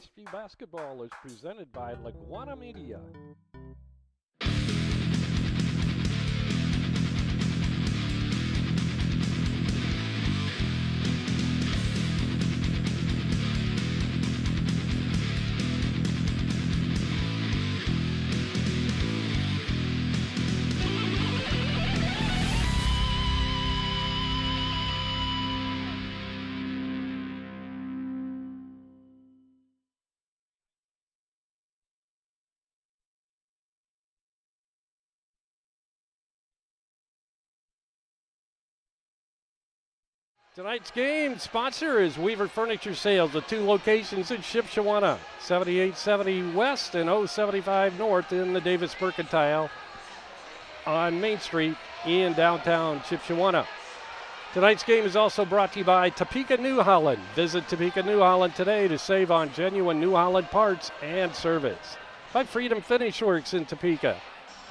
Westview Basketball is presented by LaGwana Media. Tonight's game sponsor is Weaver Furniture Sales with 2 locations in Shipshewana, 7870 West and 075 North in the Davis Mercantile on Main Street in downtown Shipshewana. Tonight's game is also brought to you by Topeka New Holland. Visit Topeka New Holland today to save on genuine New Holland parts and service. By Freedom Finish Works in Topeka,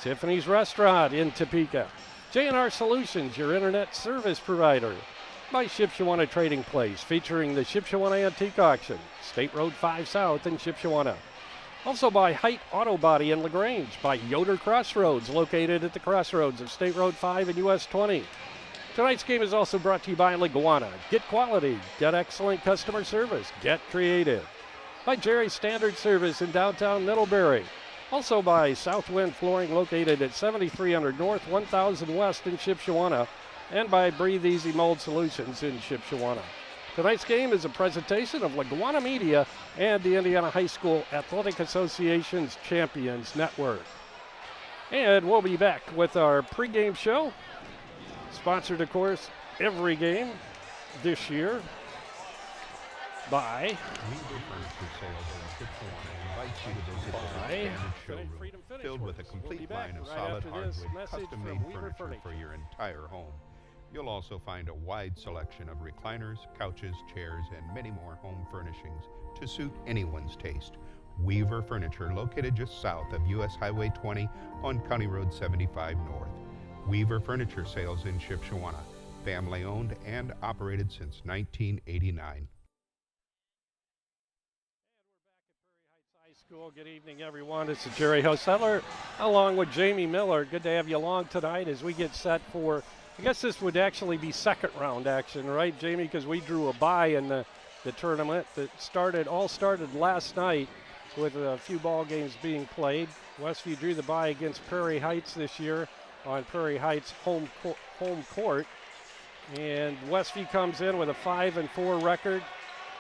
Tiffany's Restaurant in Topeka, J&R Solutions, your internet service provider. By Shipshewana Trading Place, featuring the Shipshewana Antique Auction, State Road 5 South in Shipshewana. Also by Height Auto Body in LaGrange, by Yoder Crossroads, located at the crossroads of State Road 5 and US 20. Tonight's game is also brought to you by LaGwana. Get quality, get excellent customer service, get creative. By Jerry's Standard Service in downtown Middlebury. Also by Southwind Flooring, located at 7300 North, 1000 West in Shipshewana. And by Breathe Easy Mold Solutions in Shipshewana. Tonight's game is a presentation of LaGwana Media and the Indiana High School Athletic Association's Champions Network. And we'll be back with our pregame show, sponsored, of course, every game this year by filled with a complete line of solid hardwood, custom-made furniture for your entire home. You'll also find a wide selection of recliners, couches, chairs, and many more home furnishings to suit anyone's taste. Weaver Furniture, located just south of US Highway 20 on County Road 75 North. Weaver Furniture Sales in Shipshewana, family-owned and operated since 1989. Good evening, everyone. This is Jerry Hosettler along with Jamie Miller. Good to have you along tonight as we get set for, I guess this would actually be second round action, right, Jamie? Because we drew a bye in the tournament that started last night with a few ball games being played. Westview drew the bye against Prairie Heights this year on Prairie Heights home court. And Westview comes in with a 5-4 record.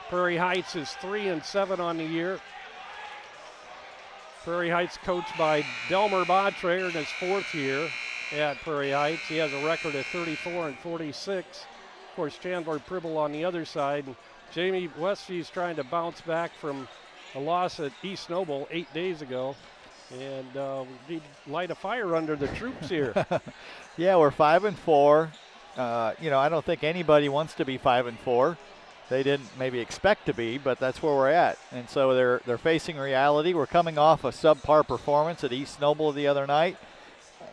Prairie Heights is 3-7 on the year. Prairie Heights coached by Delmer Bontrayer in his 4th year at Prairie Heights. He has a record of 34-46. Of course, Chandler Pribble on the other side. And Jamie, Westview's trying to bounce back from a loss at East Noble 8 days ago. And we need to light a fire under the troops here. Yeah, we're 5-4. I don't think anybody wants to be 5-4. They didn't maybe expect to be, but that's where we're at. And so they're facing reality. We're coming off a subpar performance at East Noble the other night.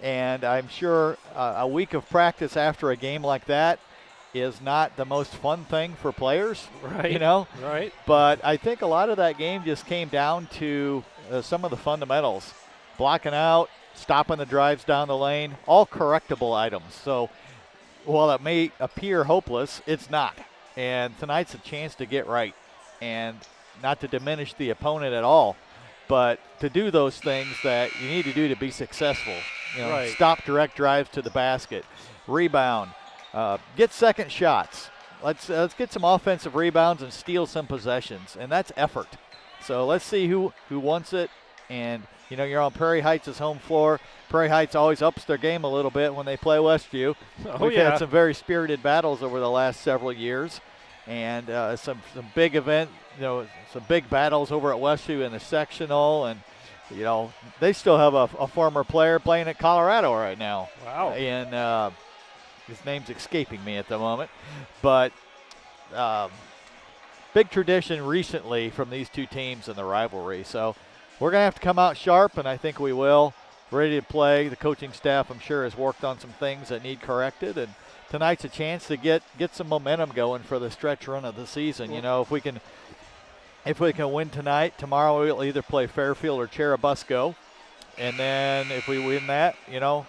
And I'm sure a week of practice after a game like that is not the most fun thing for players, right? Right. But I think a lot of that game just came down to some of the fundamentals. Blocking out, stopping the drives down the lane, all correctable items. So while it may appear hopeless, it's not. And tonight's a chance to get right, and not to diminish the opponent at all, but to do those things that you need to do to be successful. Right. Stop direct drives to the basket, rebound, get second shots. Let's get some offensive rebounds and steal some possessions, and that's effort. So let's see who wants it. And you're on Prairie Heights' home floor. Prairie Heights always ups their game a little bit when they play Westview. We've had some very spirited battles over the last several years, and some big some big battles over at Westview in the sectional, and they still have a former player playing at Colorado right now. Wow. And his name's escaping me at the moment, but big tradition recently from these two teams in the rivalry. So we're going to have to come out sharp, and I think we will. Ready to play. The coaching staff, I'm sure, has worked on some things that need corrected, and tonight's a chance to get some momentum going for the stretch run of the season. If we can if we can win tonight, tomorrow we'll either play Fairfield or Cherubusco. And then if we win that, you know,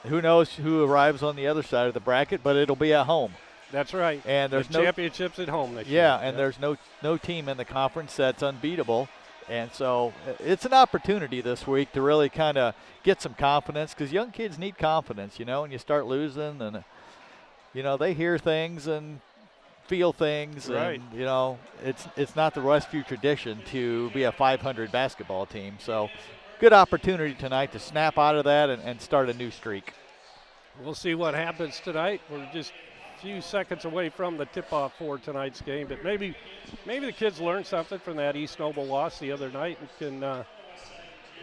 who knows who arrives on the other side of the bracket, but it'll be at home. That's right. And there's the championships at home this year. Yeah, and there's no team in the conference that's unbeatable. And so it's an opportunity this week to really kind of get some confidence, because young kids need confidence, you know, and you start losing and, you know, they hear things and feel things. Right. And, you know, it's not the Westview tradition to be a 500 basketball team. So good opportunity tonight to snap out of that and start a new streak. We'll see what happens tonight. We're just a few seconds away from the tip-off for tonight's game, but maybe the kids learned something from that East Noble loss the other night and can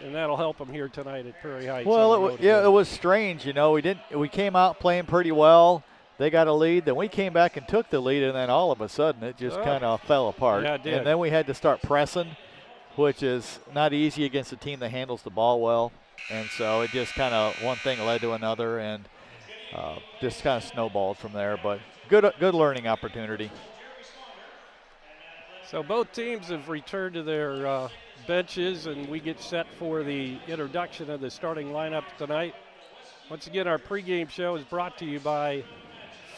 and that'll help them here tonight at Prairie Heights. Well, it was strange, you know. We came out playing pretty well. They got a lead, then we came back and took the lead, and then all of a sudden it just kind of fell apart. Yeah, it did. And then we had to start pressing, which is not easy against a team that handles the ball well. And so it just kind of one thing led to another, and just kind of snowballed from there. But good learning opportunity. So both teams have returned to their benches, and we get set for the introduction of the starting lineup tonight. Once again, our pregame show is brought to you by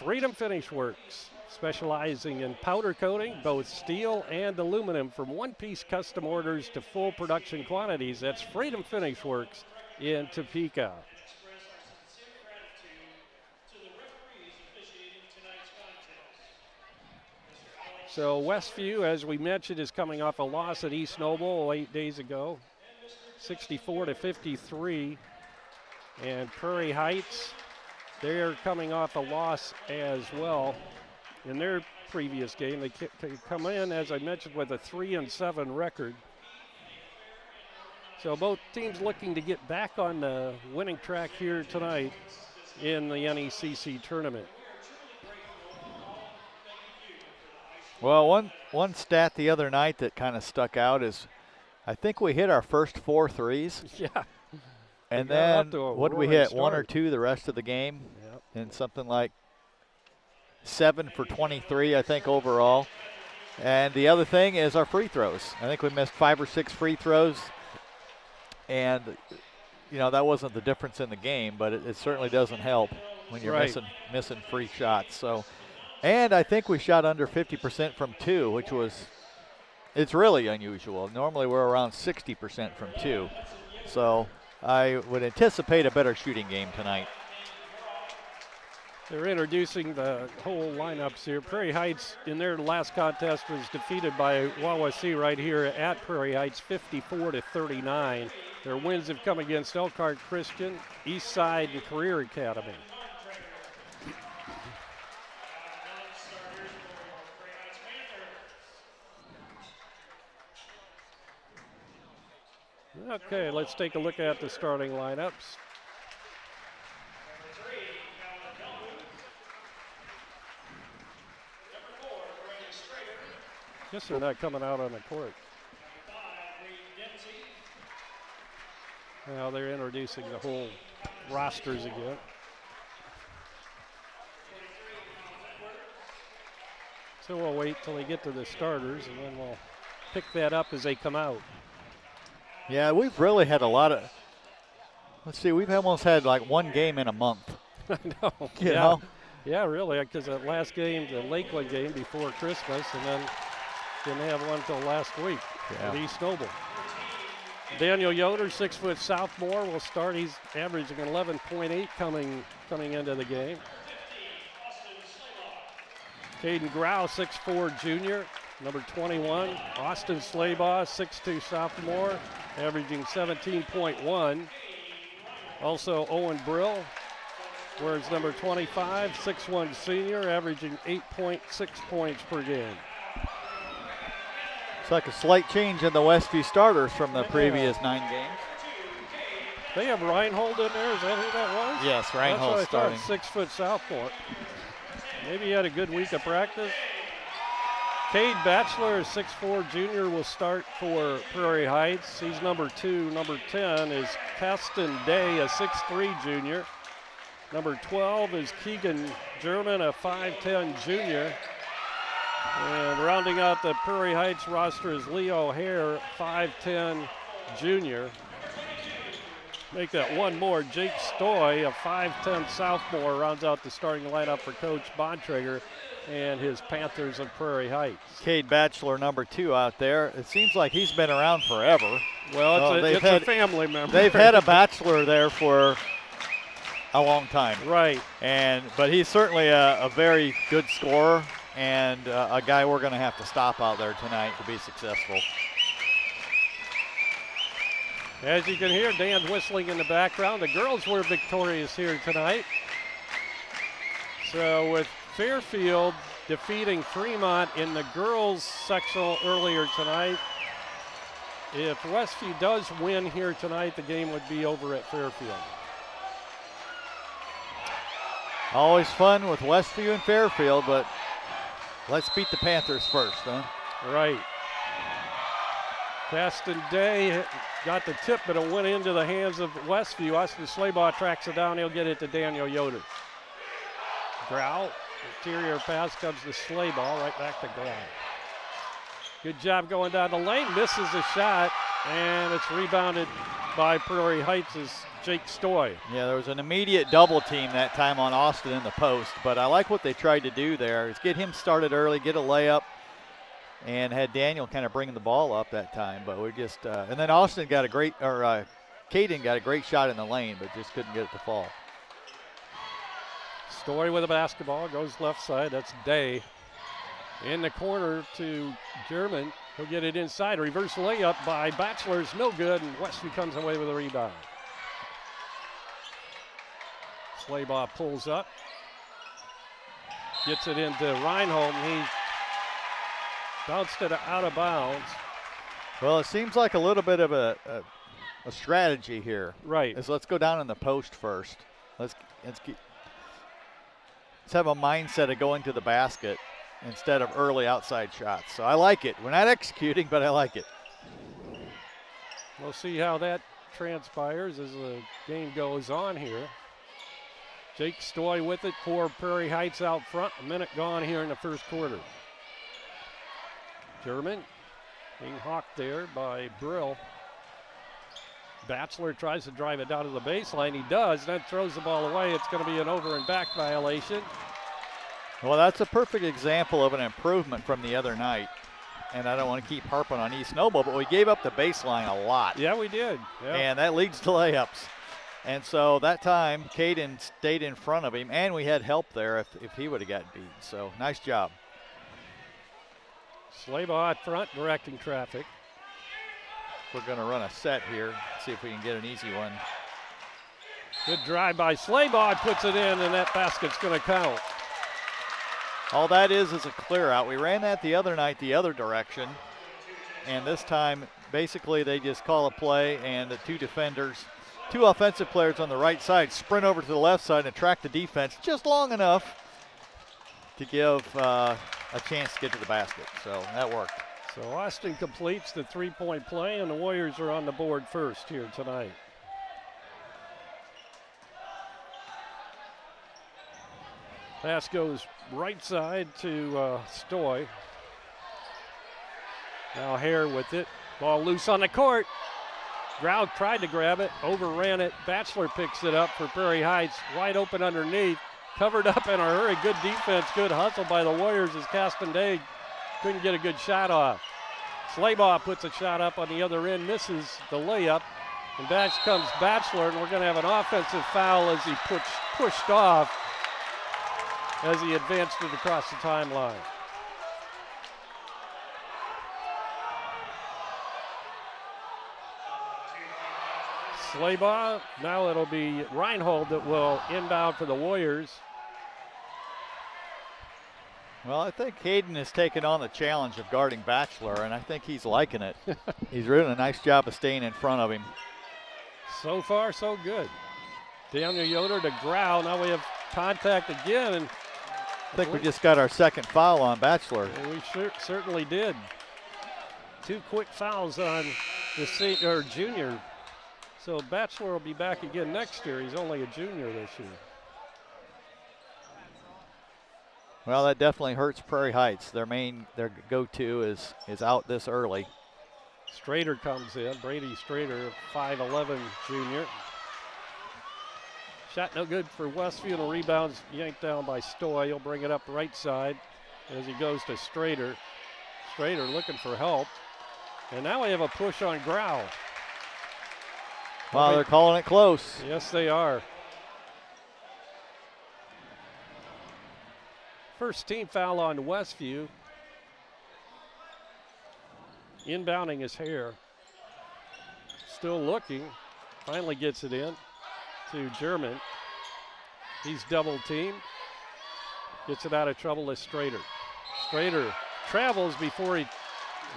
Freedom Finish Works, specializing in powder coating, both steel and aluminum, from one-piece custom orders to full production quantities. That's Freedom Finish Works in Topeka. So Westview, as we mentioned, is coming off a loss at East Noble 8 days ago, 64-53. And Prairie Heights, they're coming off a loss as well in their previous game. They come in, as I mentioned, with a 3-7 record. So both teams looking to get back on the winning track here tonight in the NECC tournament. Well, one stat the other night that kind of stuck out is I think we hit our first 4 threes. Yeah. And then what did we hit? 1 or 2 the rest of the game? Yep. And something like 7 for 23, I think, overall. And the other thing is our free throws. I think we missed 5 or 6 free throws. And, you know, that wasn't the difference in the game, but it certainly doesn't help when you're missing free shots. So, and I think we shot under 50% from 2, which it's really unusual. Normally we're around 60% from 2. So I would anticipate a better shooting game tonight. They're introducing the whole lineups here. Prairie Heights, in their last contest, was defeated by Wawasee right here at Prairie Heights, 54-39. Their wins have come against Elkhart Christian, Eastside, and Career Academy. Okay, let's take a look at the starting lineups. Guess they're not coming out on the court. Now they're introducing the whole rosters again. So we'll wait till they get to the starters, and then we'll pick that up as they come out. Yeah, we've really had a lot of, let's see, we've almost had like 1 game in a month. I know. You know? Yeah, really, because that last game, the Lakeland game before Christmas, and then didn't have one until last week at East Noble. Daniel Yoder, 6-foot sophomore, will start. He's averaging 11.8 coming into the game. Caden Grau, 6'4" junior, number 21. Austin Slaybaugh, 6'2" sophomore, averaging 17.1. Also Owen Brill, wears number 25, 6'1" senior, averaging 8.6 points per game. It's like a slight change in the Westview starters from the previous 9 games. They have Reinhold in there. Is that who that was? Yes, Reinhold starting. 6-foot sophomore. Maybe he had a good week of practice. Cade Batchelor, 6'4" junior, will start for Prairie Heights. He's number 2. Number 10 is Caston Day, a 6'3" junior. Number 12 is Keegan German, a 5'10" junior. And rounding out the Prairie Heights roster is Leo Hare, 5'10" junior. Make that one more. Jake Stoy, a 5'10" sophomore, rounds out the starting lineup for Coach Bontrager and his Panthers of Prairie Heights. Cade Batchelor, number 2 out there. It seems like he's been around forever. Well, it's a family member. They've had a Batchelor there for a long time. Right. But he's certainly a very good scorer and a guy we're going to have to stop out there tonight to be successful. As you can hear, Dan's whistling in the background. The girls were victorious here tonight. So with Fairfield defeating Fremont in the girls sectional earlier tonight, if Westview does win here tonight, the game would be over at Fairfield. Always fun with Westview and Fairfield, but let's beat the Panthers first, huh? Right. Caston Day got the tip, but it went into the hands of Westview. Austin Slaybaugh tracks it down. He'll get it to Daniel Yoder. Grau, interior pass comes to Slaybaugh, right back to Grau. Good job going down the lane. Misses a shot, and it's rebounded by Prairie Heights' Jake Stoy. Yeah, there was an immediate double team that time on Austin in the post, but I like what they tried to do there is get him started early, get a layup, and had Daniel kind of bringing the ball up that time. But we just, and then Austin got a great, or Caden got a great shot in the lane, but just couldn't get it to fall. Story with a basketball, goes left side, that's Day. In the corner to German, he'll get it inside. Reverse layup by Batchelor's no good, and Westview comes away with a rebound. Slaybaugh pulls up, gets it into Reinhold, and he bounced it out of bounds. Well, it seems like a little bit of a strategy here. Right. Is let's go down in the post first. Let's have a mindset of going to the basket instead of early outside shots. So I like it. We're not executing, but I like it. We'll see how that transpires as the game goes on here. Jake Stoy with it for Prairie Heights out front. A minute gone here in the first quarter. German being hawked there by Brill. Batchelor tries to drive it down to the baseline. He does, then throws the ball away. It's going to be an over and back violation. Well, that's a perfect example of an improvement from the other night. And I don't want to keep harping on East Noble, but we gave up the baseline a lot. Yeah, we did. Yeah. And that leads to layups. And so that time, Caden stayed in front of him, and we had help there if he would have gotten beat. So nice job. Slaybaugh at front, directing traffic. We're going to run a set here, see if we can get an easy one. Good drive by Slaybaugh, puts it in, and that basket's going to count. All that is a clear out. We ran that the other night the other direction, and this time basically they just call a play, and the two offensive players on the right side sprint over to the left side and track the defense just long enough to give a chance to get to the basket. So that worked. So Austin completes the three-point play, and the Warriors are on the board first here tonight. Pass goes right side to Stoy. Now Hare with it. Ball loose on the court. Grau tried to grab it, overran it. Batchelor picks it up for Prairie Heights. Wide open underneath. Covered up in a hurry. Good defense, good hustle by the Warriors as Caston Day couldn't get a good shot off. Slaybaugh puts a shot up on the other end, misses the layup. And back comes Batchelor, and we're going to have an offensive foul as he pushed off as he advanced it across the timeline. Slaybaugh, now it'll be Reinhold that will inbound for the Warriors. Well, I think Caden has taken on the challenge of guarding Batchelor, and I think he's liking it. He's doing a nice job of staying in front of him. So far, so good. Daniel Yoder to Grau. Now we have contact again. And I think we just got our second foul on Batchelor. We certainly did. Two quick fouls on the junior. So Batchelor will be back again next year. He's only a junior this year. Well, that definitely hurts Prairie Heights. Their go-to is out this early. Strader comes in. Brady Strader, 5'11" junior. Shot no good for Westview, and a rebound's yanked down by Stoy. He'll bring it up right side as he goes to Strader. Strader looking for help. And now we have a push on Grau. Wow, they're calling it close. Yes, they are. First team foul on Westview. Inbounding his hair. Still looking. Finally gets it in to German. He's double teamed. Gets it out of trouble to Strader. Strader travels before he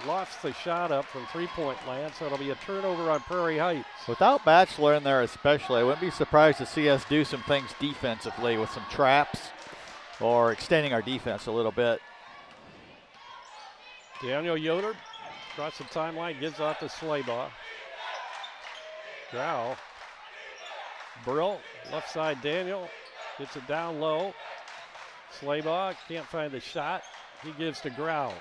lofts the shot up from three-point land, so it'll be a turnover on Prairie Heights. Without Batchelor in there especially, I wouldn't be surprised to see us do some things defensively with some traps or extending our defense a little bit. Daniel Yoder across the timeline, gives off to Slaybaugh. Grau. Brill, left side Daniel, gets it down low. Slaybaugh can't find the shot. He gives to Grau.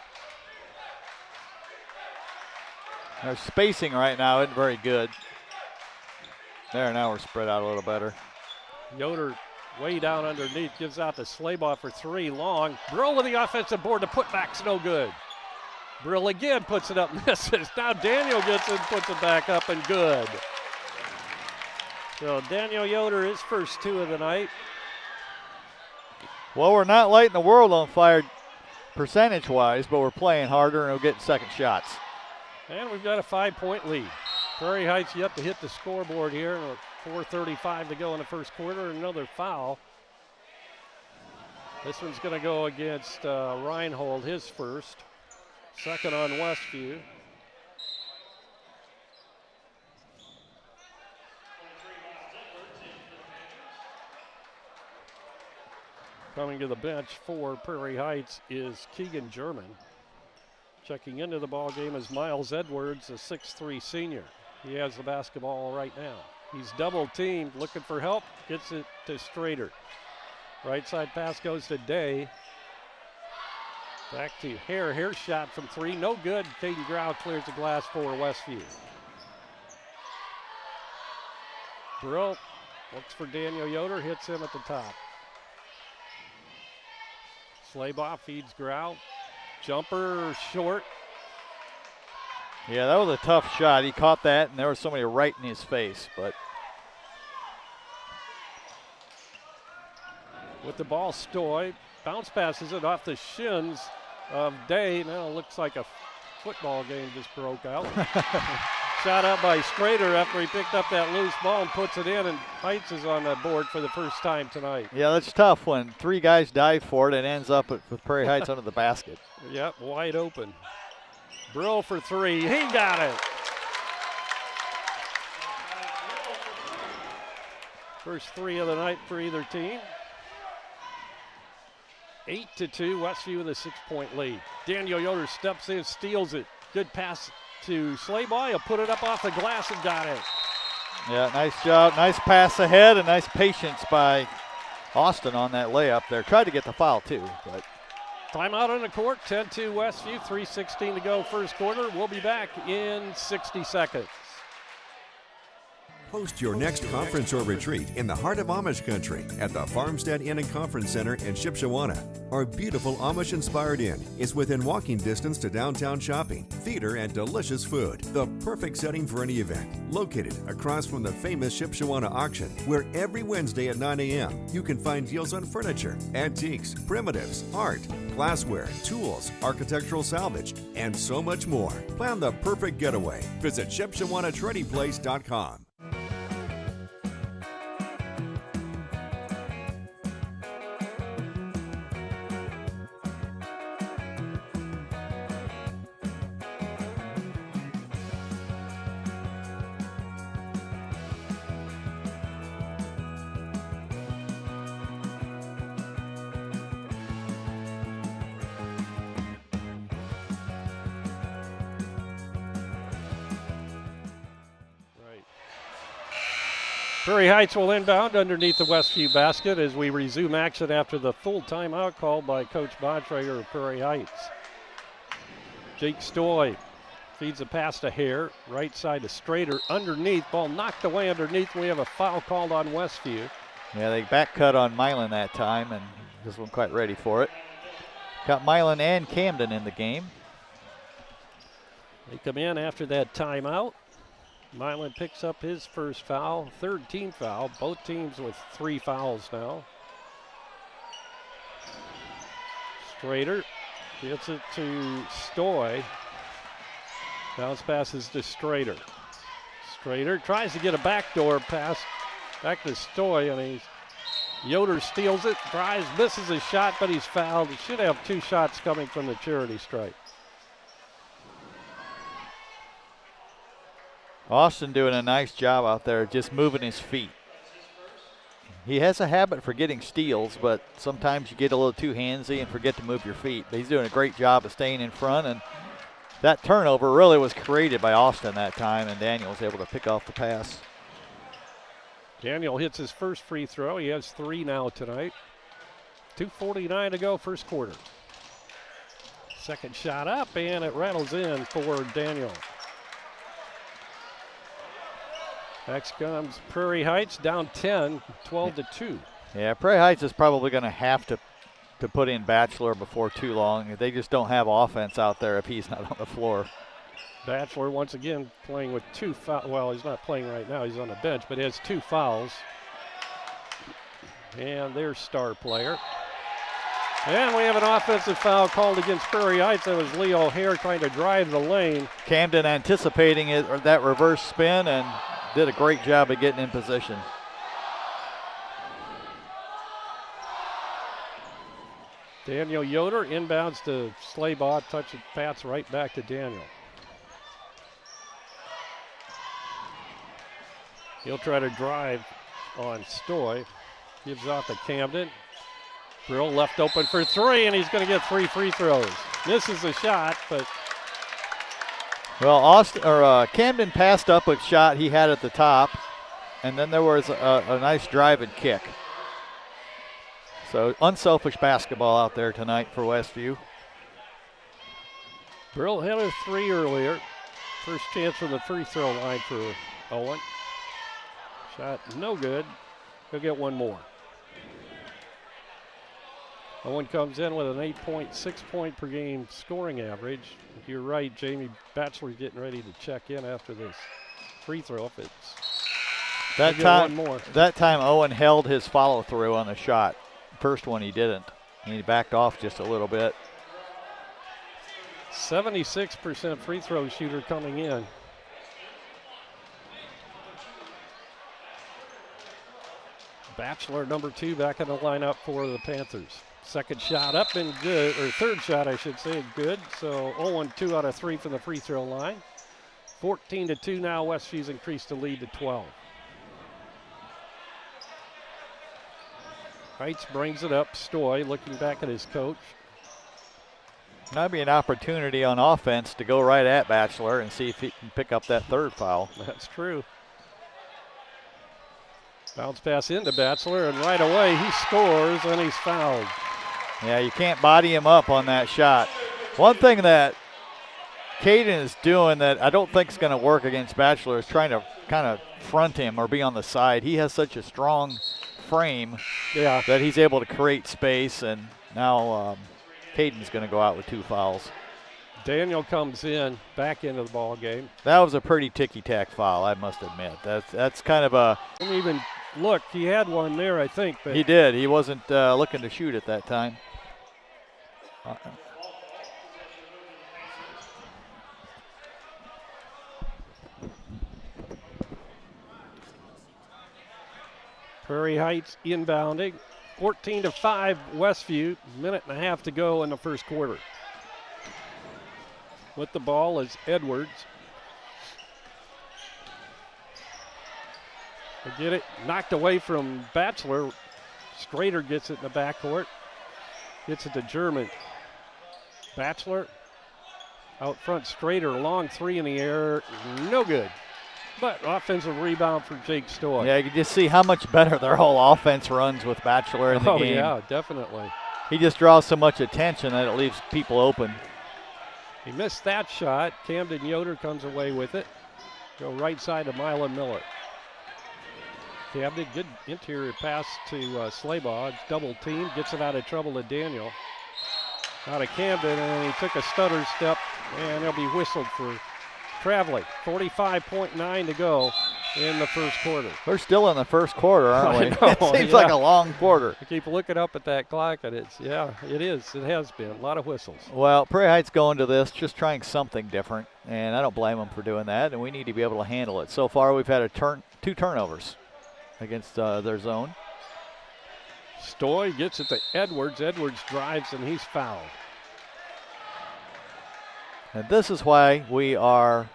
Our spacing right now isn't very good. There, now we're spread out a little better. Yoder way down underneath, gives out to Slaybaugh for three, long. Brill with the offensive board, the putback's no good. Brill again puts it up, misses. Now Daniel gets it, puts it back up, and good. So Daniel Yoder, his first two of the night. Well, we're not lighting the world on fire percentage-wise, but we're playing harder and we're getting second shots. And we've got a 5-point lead. Prairie Heights yet to hit the scoreboard here, and with 4:35 to go in the first quarter. Another foul. This one's going to go against Reinhold, his first. Second on Westview. Coming to the bench for Prairie Heights is Keegan German. Checking into the ball game is Miles Edwards, a 6'3" senior. He has the basketball right now. He's double teamed, looking for help, gets it to Strader. Right side pass goes to Day. Back to Hare. Hare shot from three, no good. Caden Grau clears the glass for Westview. Brill looks for Daniel Yoder, hits him at the top. Slaybaugh feeds Grau. Jumper short. Yeah, that was a tough shot. He caught that, and there was somebody right in his face. But with the ball, Stoy bounce passes it off the shins of Day. Now it looks like a football game just broke out. Shot up by Strader after he picked up that loose ball and puts it in, and Heights is on the board for the first time tonight. Yeah, that's tough when three guys dive for it and ends up with Prairie Heights under the basket. Yep, wide open. Brill for three. He got it. First three of the night for either team. 8-2, Westview with a 6-point lead. Daniel Yoder steps in, steals it. Good pass to Slaybaugh. He'll put it up off the glass and got it. Yeah, nice job. Nice pass ahead and nice patience by Austin on that layup there. Tried to get the foul too, but. Timeout on the court, 10-2 Westview, 3:16 to go first quarter. We'll be back in 60 seconds. Host your next conference or retreat in the heart of Amish country at the Farmstead Inn and Conference Center in Shipshewana. Our beautiful Amish-inspired inn is within walking distance to downtown shopping, theater, and delicious food. The perfect setting for any event. Located across from the famous Shipshewana auction, where every Wednesday at 9 a.m. you can find deals on furniture, antiques, primitives, art, glassware, tools, architectural salvage, and so much more. Plan the perfect getaway. Visit ShipshewanATradingPlace.com. Prairie Heights will inbound underneath the Westview basket as we resume action after the full timeout called by Coach Bontrager of Prairie Heights. Jake Stoy feeds a pass to Hare, right side to Strader, underneath, ball knocked away underneath. We have a foul called on Westview. Yeah, they back cut on Milan that time and just wasn't quite ready for it. Got Milan and Camden in the game. They come in after that timeout. Milan picks up his first foul, third team foul. Both teams with 3 fouls now. Strader gets it to Stoy. Bounce passes to Strader. Strader tries to get a backdoor pass back to Stoy, and Yoder steals it, drives, misses a shot, but he's fouled. He should have 2 shots coming from the charity stripe. Austin doing a nice job out there just moving his feet. He has a habit for getting steals, but sometimes you get a little too handsy and forget to move your feet. But he's doing a great job of staying in front, and that turnover really was created by Austin that time, and Daniel was able to pick off the pass. Daniel hits his first free throw. He has 3 now tonight. 2:49 to go, first quarter. Second shot up, and it rattles in for Daniel. Next comes Prairie Heights, down 10, 12-2. Yeah, Prairie Heights is probably going to have to put in Batchelor before too long. They just don't have offense out there if he's not on the floor. Batchelor once again playing with 2 fouls. Well, he's not playing right now. He's on the bench, but he has 2 fouls. And their star player. And we have an offensive foul called against Prairie Heights. That was Leo Hare trying to drive the lane. Camden anticipating it, or that reverse spin, and did a great job of getting in position. Daniel Yoder inbounds to Slaybaugh, touch it, pass right back to Daniel. He'll try to drive on Stoy. Gives off to Camden. Brill left open for 3, and he's going to get 3 free throws. Misses a shot, but well, Camden passed up a shot he had at the top, and then there was a nice drive and kick. So unselfish basketball out there tonight for Westview. Brill had a 3 earlier. First chance from the free throw line for Owen. Shot no good. He'll get 1 more. Owen comes in with an 8.6 per game scoring average. You're right, Jamie Batchelor's getting ready to check in after this free throw. If it's that time Owen held his follow through on the shot. First one he didn't. He backed off just a little bit. 76% free throw shooter coming in. Batchelor, number 2, back in the lineup for the Panthers. Second shot up and good, or third shot I should say, good. So Owen 2 out of 3 from the free throw line. 14-2 now. Westview's increased the lead to 12. Heights brings it up. Stoy looking back at his coach. That'd be an opportunity on offense to go right at Batchelor and see if he can pick up that 3rd foul. That's true. Bounce pass into Batchelor, and right away he scores, and he's fouled. Yeah, you can't body him up on that shot. One thing that Caden is doing that I don't think is going to work against Batchelor is trying to kind of front him or be on the side. He has such a strong frame that he's able to create space, and now Caden's going to go out with 2 fouls. Daniel comes in, back into the ball game. That was a pretty ticky-tack foul, I must admit. That's kind of a... Didn't even look. He had one there, I think. But he did. He wasn't looking to shoot at that time. Prairie Heights inbounding. 14-5 Westview. Minute and a half to go in the first quarter. With the ball is Edwards. They get it knocked away from Batchelor. Strader gets it in the backcourt. Gets it to German. Batchelor out front. Strader, long 3 in the air. No good. But offensive rebound for Jake Stoy. Yeah, you can just see how much better their whole offense runs with Batchelor in the game. Oh, yeah, definitely. He just draws so much attention that it leaves people open. He missed that shot. Camden Yoder comes away with it. Go right side to Mila Miller. Camden, good interior pass to Slaybaugh. It's double team, gets it out of trouble to Daniel. Out of Camden, and he took a stutter step, and he'll be whistled for traveling. 45.9 to go in the first quarter. We're still in the first quarter, aren't we? I know, It seems like a long quarter. I keep looking up at that clock, and it is. It has been. A lot of whistles. Well, Prairie Heights going to this just trying something different, and I don't blame them for doing that, and we need to be able to handle it. So far, we've had two turnovers against their zone. Stoy gets it to Edwards. Edwards drives, and he's fouled. And this is why we are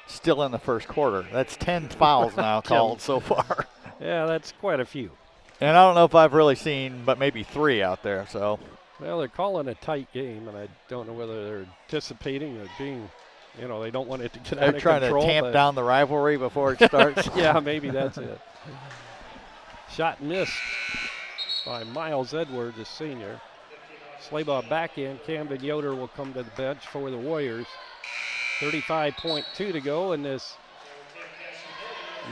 still in the first quarter. That's 10 fouls now called so far. Yeah, that's quite a few. And I don't know if I've really seen but maybe 3 out there. So. Well, they're calling a tight game, and I don't know whether they're anticipating or being, they don't want it to get out of control. They're trying to tamp down the rivalry before it starts. Yeah, maybe that's it. Shot missed by Miles Edwards, a senior. Slaybaugh back in. Camden Yoder will come to the bench for the Warriors. 35.2 to go in this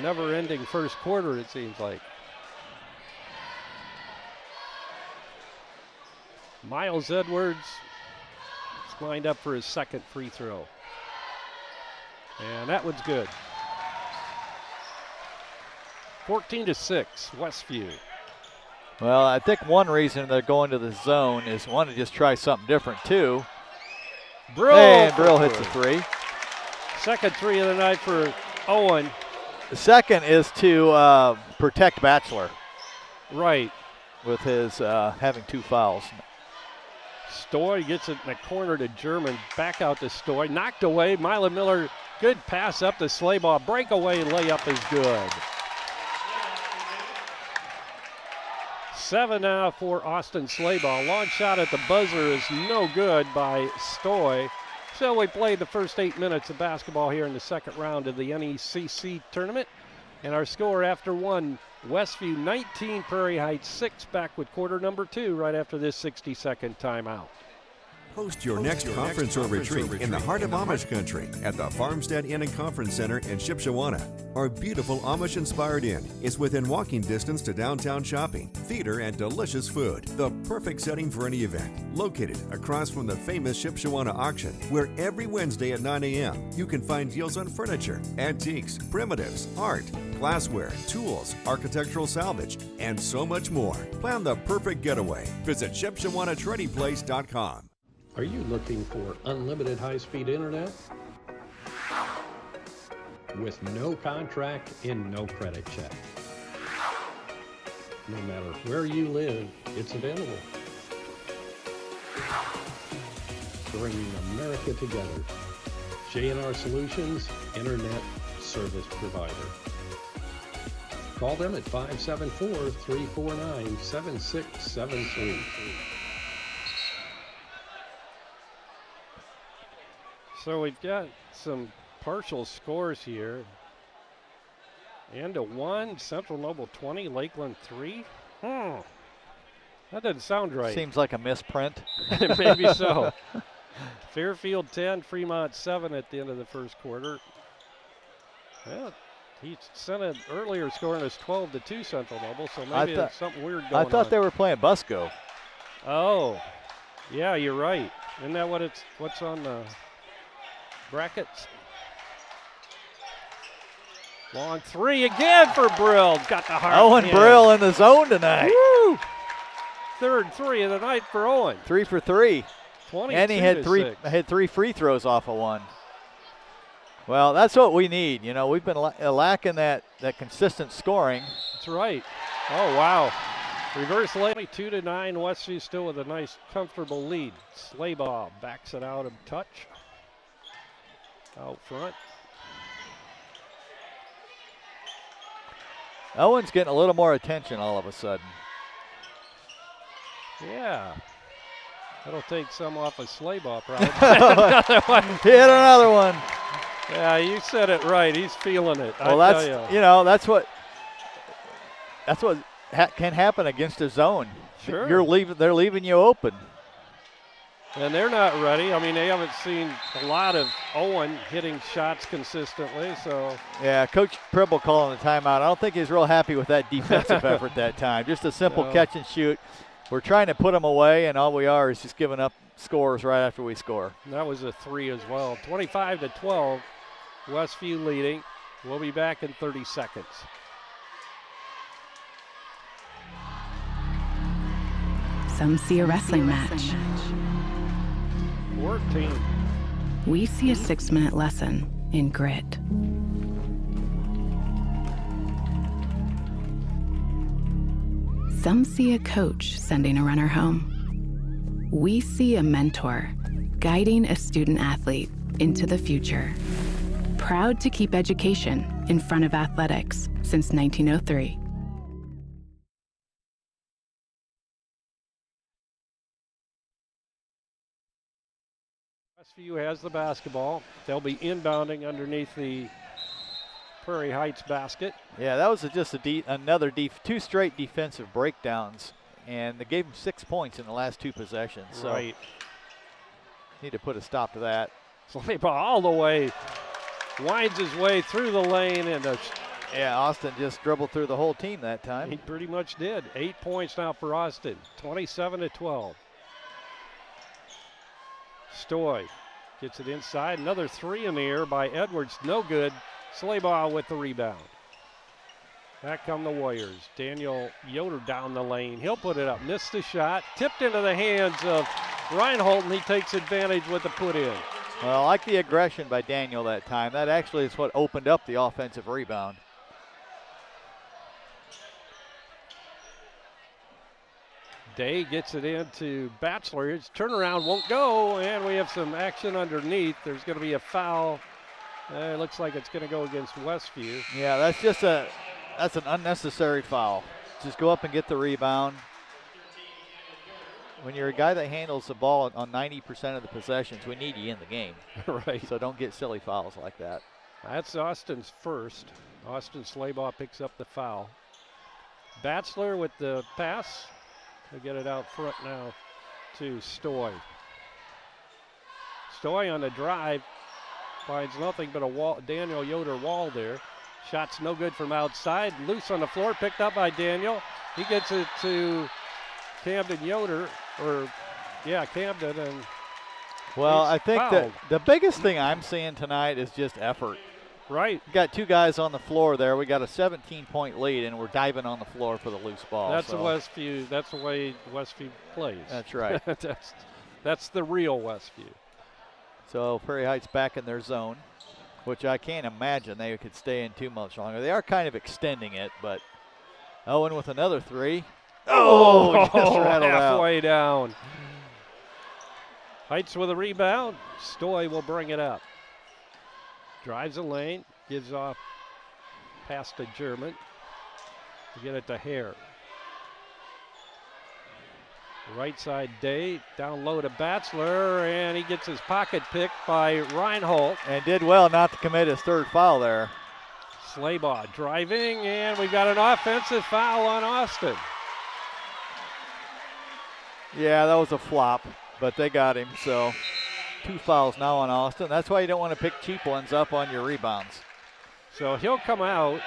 never-ending first quarter, it seems like. Miles Edwards is lined up for his second free throw. And that one's good. 14-6, Westview. Well, I think one reason they're going to the zone is one to just try something different too. Brill hits a 3. Second 3 of the night for Owen. The second is to protect Batchelor. Right. With his having 2 fouls. Stoy gets it in the corner to German. Back out to Stoy. Knocked away. Mila Miller, good pass up to Slaybaugh. Breakaway layup is good. 7 now for Austin Slaybaugh. Long shot at the buzzer is no good by Stoy. So we played the first 8 minutes of basketball here in the second round of the NECC tournament. And our score after 1, Westview 19, Prairie Heights 6. Back with quarter number 2 right after this 60-second timeout. Host your next conference or retreat in the heart of Amish country at the Farmstead Inn and Conference Center in Shipshewana. Our beautiful Amish-inspired inn is within walking distance to downtown shopping, theater, and delicious food. The perfect setting for any event. Located across from the famous Shipshewana auction, where every Wednesday at 9 a.m. you can find deals on furniture, antiques, primitives, art, glassware, tools, architectural salvage, and so much more. Plan the perfect getaway. Visit ShipshewanATreadyPlace.com. Are you looking for unlimited high-speed internet? With no contract and no credit check. No matter where you live, it's available. Bringing America together. J&R Solutions, Internet Service Provider. Call them at 574-349-7673. So we've got some partial scores here. Anda 1, Central Noble 20, Lakeland 3. That doesn't sound right. Seems like a misprint. Maybe so. Fairfield 10, Fremont 7 at the end of the first quarter. Well, he sent an earlier score and it's 12-2 Central Noble, so maybe there's something weird going on. I thought they were playing Busco. Oh, yeah, you're right. Isn't that what's on the brackets? Long 3 again for Brill. Got the heart. Owen Brill in the zone tonight. Woo! Third 3 of the night for Owen. 3 for 3. 22 and he had three free throws off of 1. Well, that's what we need. You know, we've been lacking that consistent scoring. That's right. Oh, wow. Reverse lay, 2-9. Westview still with a nice, comfortable lead. Slaybaugh backs it out of touch. Out front. Owen's getting a little more attention all of a sudden. Yeah. That'll take some off of Slaybaugh, probably. Hit another one. Yeah, you said it right. He's feeling it. Well, I that's tell you. you know that's what can happen against a zone. Sure. They're leaving you open. And they're not ready. I mean, they haven't seen a lot of Owen hitting shots consistently. So yeah, Coach Pribble calling the timeout. I don't think he's real happy with that defensive effort that time. Just a simple catch and shoot. We're trying to put them away, and all we are is just giving up scores right after we score. And that was a 3 as well. 25-12, Westview leading. We'll be back in 30 seconds. Some see a wrestling match. 14. We see a 6-minute lesson in grit. Some see a coach sending a runner home. We see a mentor guiding a student athlete into the future. Proud to keep education in front of athletics since 1903. Westview has the basketball. They'll be inbounding underneath the Prairie Heights basket. Yeah, that was just another two straight defensive breakdowns, and they gave them 6 points in the last 2 possessions. So Right. need to put a stop to that. Slay ball all the way. Winds his way through the lane, and Yeah, Austin just dribbled through the whole team that he time. pretty much did. 8 points now for Austin. 27-12. Stoy gets it inside. Another 3 in the air by Edwards. No good. Slaybaugh with the rebound. Back come the Warriors. Daniel Yoder down the lane. He'll put it up. Missed the shot. Tipped into the hands of Reinhold, and he takes advantage with the put in. Well, I like the aggression by Daniel that time. That actually is what opened up the offensive rebound. Day gets it into Batchelor. His turnaround won't go, and we have some action underneath. There's going to be a foul. It looks like it's going to go against Westview. Yeah, that's an unnecessary foul. Just go up and get the rebound. When you're a guy that handles the ball on 90% of the possessions, we need you in the game. Right. So don't get silly fouls like that. That's Austin's first. Austin Slaybaugh picks up the foul. Batchelor with the pass. He'll get it out front now to Stoy. Stoy on the drive finds nothing but a wall, Daniel Yoder wall there. Shot's no good from outside. Loose on the floor, picked up by Daniel. He gets it to Camden Yoder, Camden, and well, he's I think that fouled. the biggest thing I'm seeing tonight is just effort. Right. We got 2 guys on the floor there. We got a 17-point lead, and we're diving on the floor for the loose ball. That's the Westview. That's the way Westview plays. That's right. that's the real Westview. So Prairie Heights back in their zone, which I can't imagine they could stay in too much longer. They are kind of extending it, but Owen with another 3. Oh, just rattled out. Halfway down. Heights with a rebound. Stoy will bring it up. Drives the lane, gives off pass to German. To get it to Hare. Right side Day, down low to Batchelor, and he gets his pocket picked by Reinhold. And did well not to commit his 3rd foul there. Slaybaugh driving, and we've got an offensive foul on Austin. Yeah, that was a flop, but they got him, so 2 fouls now on Austin. That's why you don't want to pick cheap ones up on your rebounds. So he'll come out.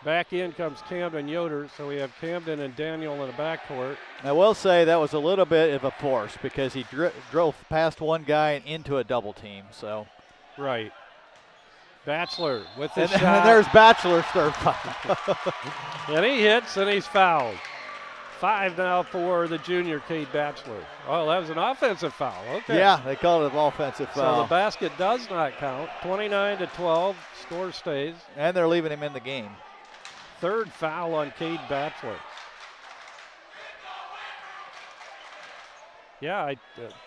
Back in comes Camden Yoder, so we have Camden and Daniel in the backcourt. I will say that was a little bit of a force because he drove past one guy and into a double team. So, right. Batchelor with the and shot. And there's Batchelor's 3rd foul. And he hits and he's fouled. 5 now for the junior Cade Batchelor. Oh, that was an offensive foul. Okay. Yeah, they called it an offensive foul. So the basket does not count. 29-12, score stays. And they're leaving him in the game. 3rd foul on Cade Batchelor. Yeah,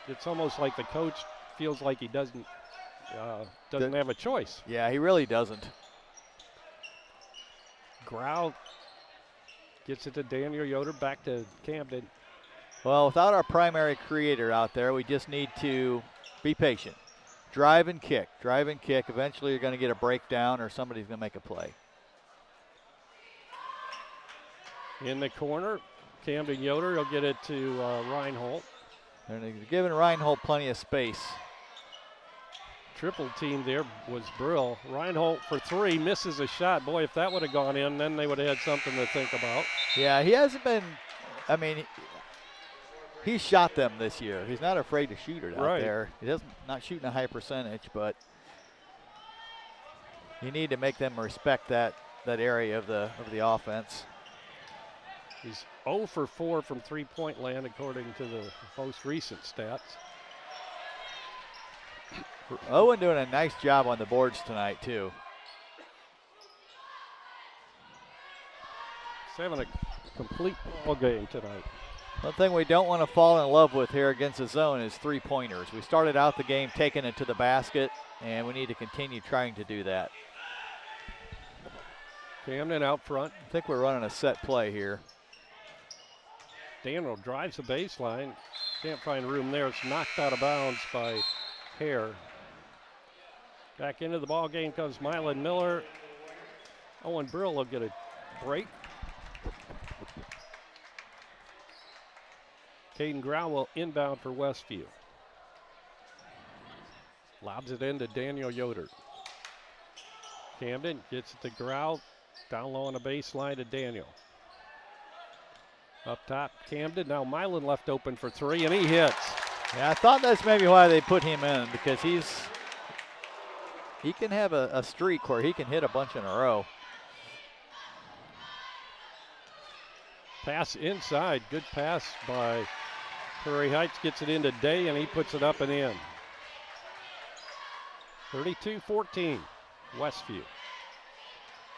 it's almost like the coach feels like he doesn't have a choice. Yeah, he really doesn't. Grau gets it to Daniel Yoder, back to Camden. Well, without our primary creator out there, we just need to be patient. drive and kick, drive and kick. Eventually you're going to get a breakdown or somebody's going to make a play. In the corner, Camden Yoder will get it to Reinhold. They're giving Reinhold plenty of space. Triple team there was Brill. Reinhold for three, misses a shot. Boy, if that would have gone in, then they would have had something to think about. Yeah, he hasn't been, I mean, he's shot them this year. He's not afraid to shoot it out there. He doesn't, not shooting a high percentage, but you need to make them respect that area of the offense. He's 0 for 4 from three-point land according to the most recent stats. Owen doing a nice job on the boards tonight too. He's having a complete ball game tonight. One thing we don't want to fall in love with here against the zone is three-pointers. We started out the game taking it to the basket, and we need to continue trying to do that. Camden out front. I think we're running a set play here. Daniel drives the baseline. Can't find room there. It's knocked out of bounds by Hare. Back into the ball game comes Mylan Miller. Owen Brill will get a break. Caden Grau will inbound for Westview. Lobs it into Daniel Yoder. Camden gets it to Grau. Down low on the baseline to Daniel. Up top, Camden. Now Mylan left open for three, and he hits. Yeah, I thought that's maybe why they put him in, because he can have a streak where he can hit a bunch in a row. Pass inside. Good pass by Prairie Heights. Gets it into Day, and he puts it up and in. 32-14, Westview.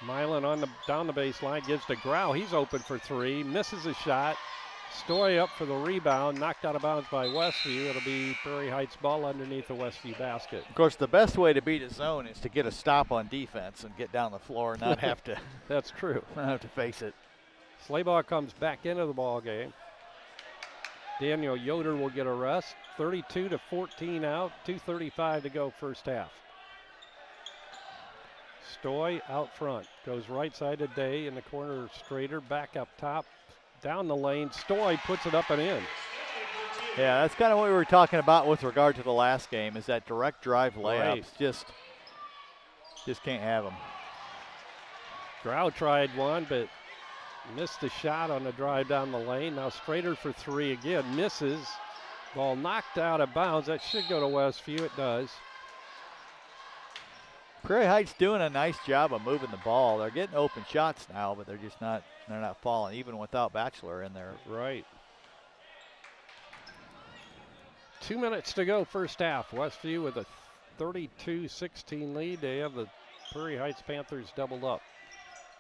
Mylan on down the baseline, gives to Grau. He's open for three, misses a shot. Stoy up for the rebound, knocked out of bounds by Westview. It'll be Prairie Heights ball underneath the Westview basket. Of course, the best way to beat a zone is to get a stop on defense and get down the floor and not have to. That's true. Not have to face it. Slaybaugh comes back into the ball game. Daniel Yoder will get a rest. 32-14 out, 2:35 to go first half. Stoy out front, goes right side of Day in the corner. Strader back up top, down the lane. Stoy puts it up and in. Yeah, that's kind of what we were talking about with regard to the last game, is that direct drive layups. Just can't have them. Grau tried one, but missed the shot on the drive down the lane. Now Strader for three again, misses. Ball knocked out of bounds. That should go to Westview. It does. Prairie Heights doing a nice job of moving the ball. They're getting open shots now, but they're not falling, even without Batchelor in there. Right. 2 minutes to go first half. Westview with a 32-16 lead. They have the Prairie Heights Panthers doubled up.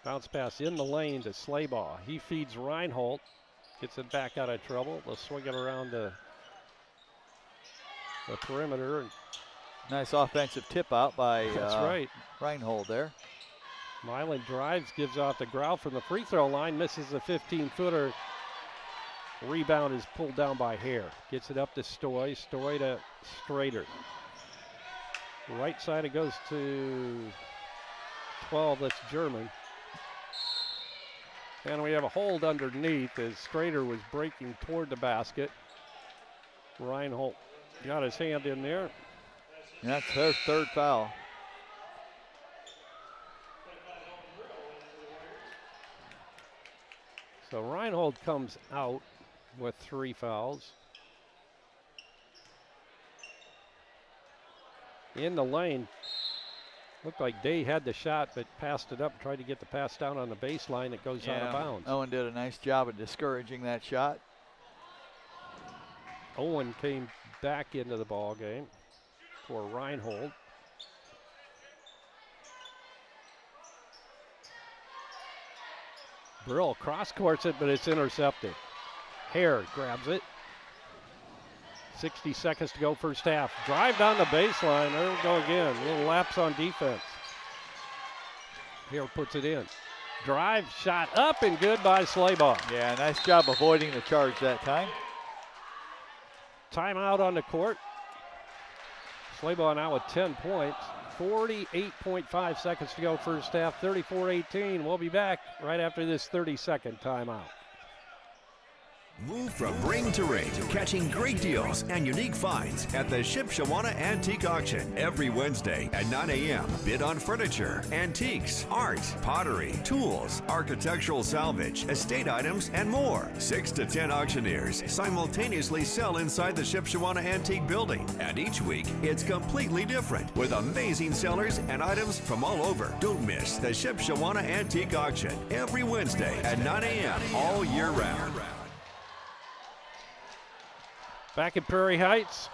Bounce pass in the lane to Slaybaugh. He feeds Reinhold. Gets it back out of trouble. They'll swing it around the perimeter. Nice offensive tip out by That's right. Reinhold there. Mylan drives, gives off the Grau from the free throw line, misses the 15-footer. Rebound is pulled down by Hare. Gets it up to Stoy. Stoy to Strader. Right side it goes to 12. That's German. And we have a hold underneath as Strader was breaking toward the basket. Reinhold got his hand in there. And that's her third foul. So Reinhold comes out with 3 fouls. In the lane, looked like Day had the shot but passed it up, tried to get the pass down on the baseline. It goes out of bounds. Owen did a nice job of discouraging that shot. Owen came back into the ball game for Reinhold. Brill cross-courts it, but it's intercepted. Hare grabs it. 60 seconds to go first half. Drive down the baseline. There we go again. A little lapse on defense. Hare puts it in. Drive, shot up and good by Slaybaugh. Yeah, nice job avoiding the charge that time. Timeout on the court. Schleybaugh now with 10 points. 48.5 seconds to go first half, 34-18. We'll be back right after this 30-second timeout. Move from ring to ring, catching great deals and unique finds at the Shipshewana Antique Auction every Wednesday at 9 a.m. Bid on furniture, antiques, art, pottery, tools, architectural salvage, estate items, and more. 6 to 10 auctioneers simultaneously sell inside the Shipshewana Antique Building. And each week, it's completely different with amazing sellers and items from all over. Don't miss the Shipshewana Antique Auction every Wednesday at 9 a.m. all year round. Back at Prairie Heights,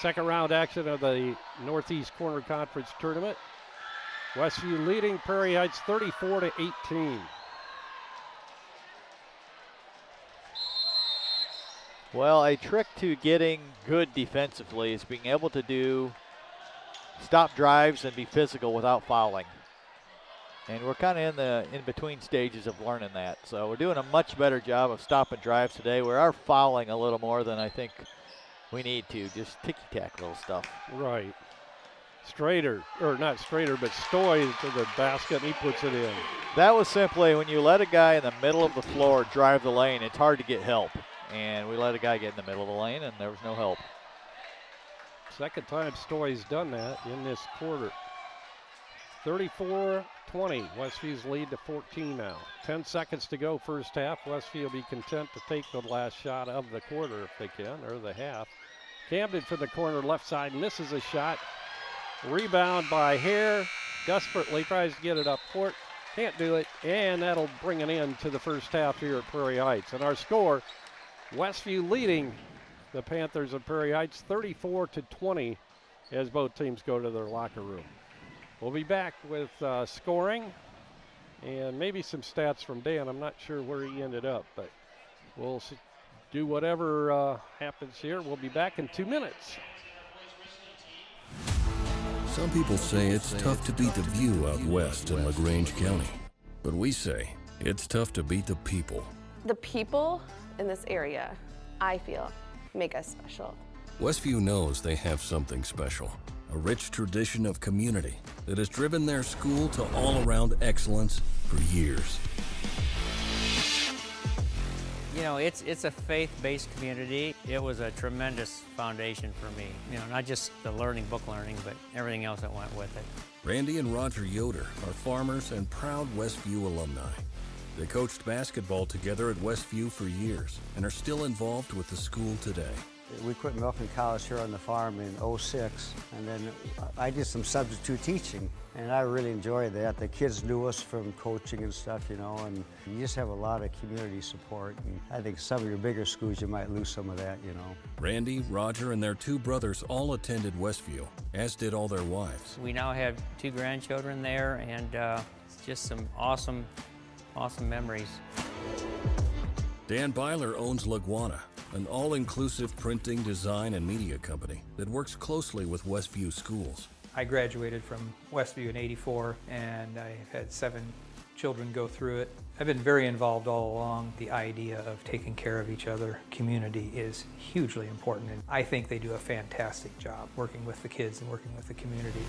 second round action of the Northeast Corner Conference Tournament. Westview leading Prairie Heights 34-18. Well, a trick to getting good defensively is being able to do stop drives and be physical without fouling. And we're kind of in the in-between stages of learning that. So we're doing a much better job of stopping drives today. We are fouling a little more than I think we need to. Just ticky-tack little stuff. Right. Strader, or not Strader, but Stoy to the basket, and he puts it in. That was simply when you let a guy in the middle of the floor drive the lane, it's hard to get help. And we let a guy get in the middle of the lane, and there was no help. Second time Stoy's done that in this quarter. 34-20, Westview's lead to 14 now. 10 seconds to go first half. Westview will be content to take the last shot of the quarter if they can, or the half. Camden from the corner left side misses a shot. Rebound by Hare. Desperately tries to get it up court. Can't do it, and that'll bring an end to the first half here at Prairie Heights. And our score, Westview leading the Panthers of Prairie Heights 34-20 as both teams go to their locker room. We'll be back with scoring and maybe some stats from Dan. I'm not sure where he ended up, but we'll do whatever happens here. We'll be back in 2 minutes. Some people say it's tough to beat the view out west in LaGrange County, but we say it's tough to beat the people. The people in this area, I feel, make us special. Westview knows they have something special, a rich tradition of community that has driven their school to all-around excellence for years. You know, it's a faith-based community. It was a tremendous foundation for me. You know, not just the book learning, but everything else that went with it. Randy and Roger Yoder are farmers and proud Westview alumni. They coached basketball together at Westview for years and are still involved with the school today. We quit Milton College here on the farm in '06, and then I did some substitute teaching, and I really enjoyed that. The kids knew us from coaching and stuff, you know, and you just have a lot of community support. And I think some of your bigger schools, you might lose some of that, you know. Randy, Roger, and their two brothers all attended Westview, as did all their wives. We now have 2 grandchildren there, and just some awesome memories. Dan Byler owns LaGwana, an all-inclusive printing, design, and media company that works closely with Westview schools. I graduated from Westview in '84, and I had 7 children go through it. I've been very involved all along. The idea of taking care of each other, community, is hugely important, and I think they do a fantastic job working with the kids and working with the community.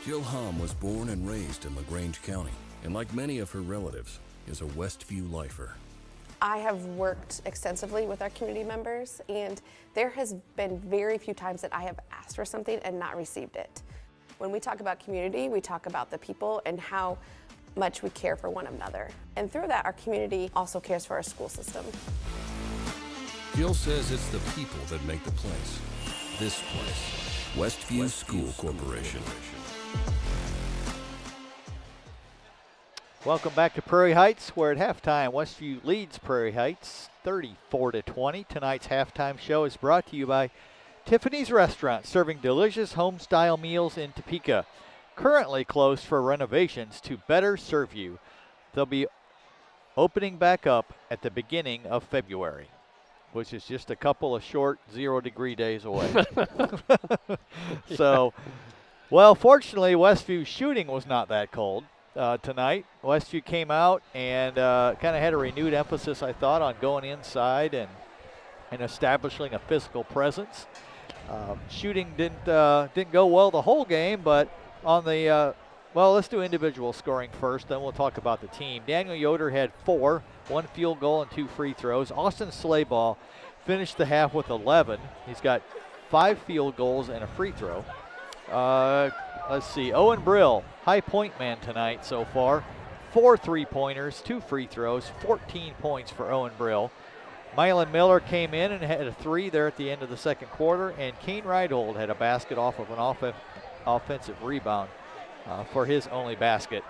Jill Hom was born and raised in LaGrange County, and like many of her relatives, is a Westview lifer. I have worked extensively with our community members, and there has been very few times that I have asked for something and not received it. When we talk about community, we talk about the people and how much we care for one another. And through that, our community also cares for our school system. Jill says it's the people that make the place. This place, Westview School Corporation. Welcome back to Prairie Heights, where at halftime, Westview leads Prairie Heights 34-20. Tonight's halftime show is brought to you by Tiffany's Restaurant, serving delicious home-style meals in Topeka. Currently closed for renovations to better serve you. They'll be opening back up at the beginning of February, which is just a couple of short 0-degree days away. So, well, fortunately, Westview's shooting was not that cold. Tonight, Westview came out and kind of had a renewed emphasis, I thought, on going inside and establishing a physical presence. Shooting didn't go well the whole game, but on the well, let's do individual scoring first, then we'll talk about the team. Daniel Yoder had 4, 1 field goal and 2 free throws. Austin Slayball finished the half with 11. He's got 5 field goals and a free throw. Let's see, Owen Brill, high point man tonight so far. 4 3-pointers, 2 free throws, 14 points for Owen Brill. Mylan Miller came in and had a 3 there at the end of the second quarter, and Kane Ridehold had a basket off of an offensive rebound for his only basket.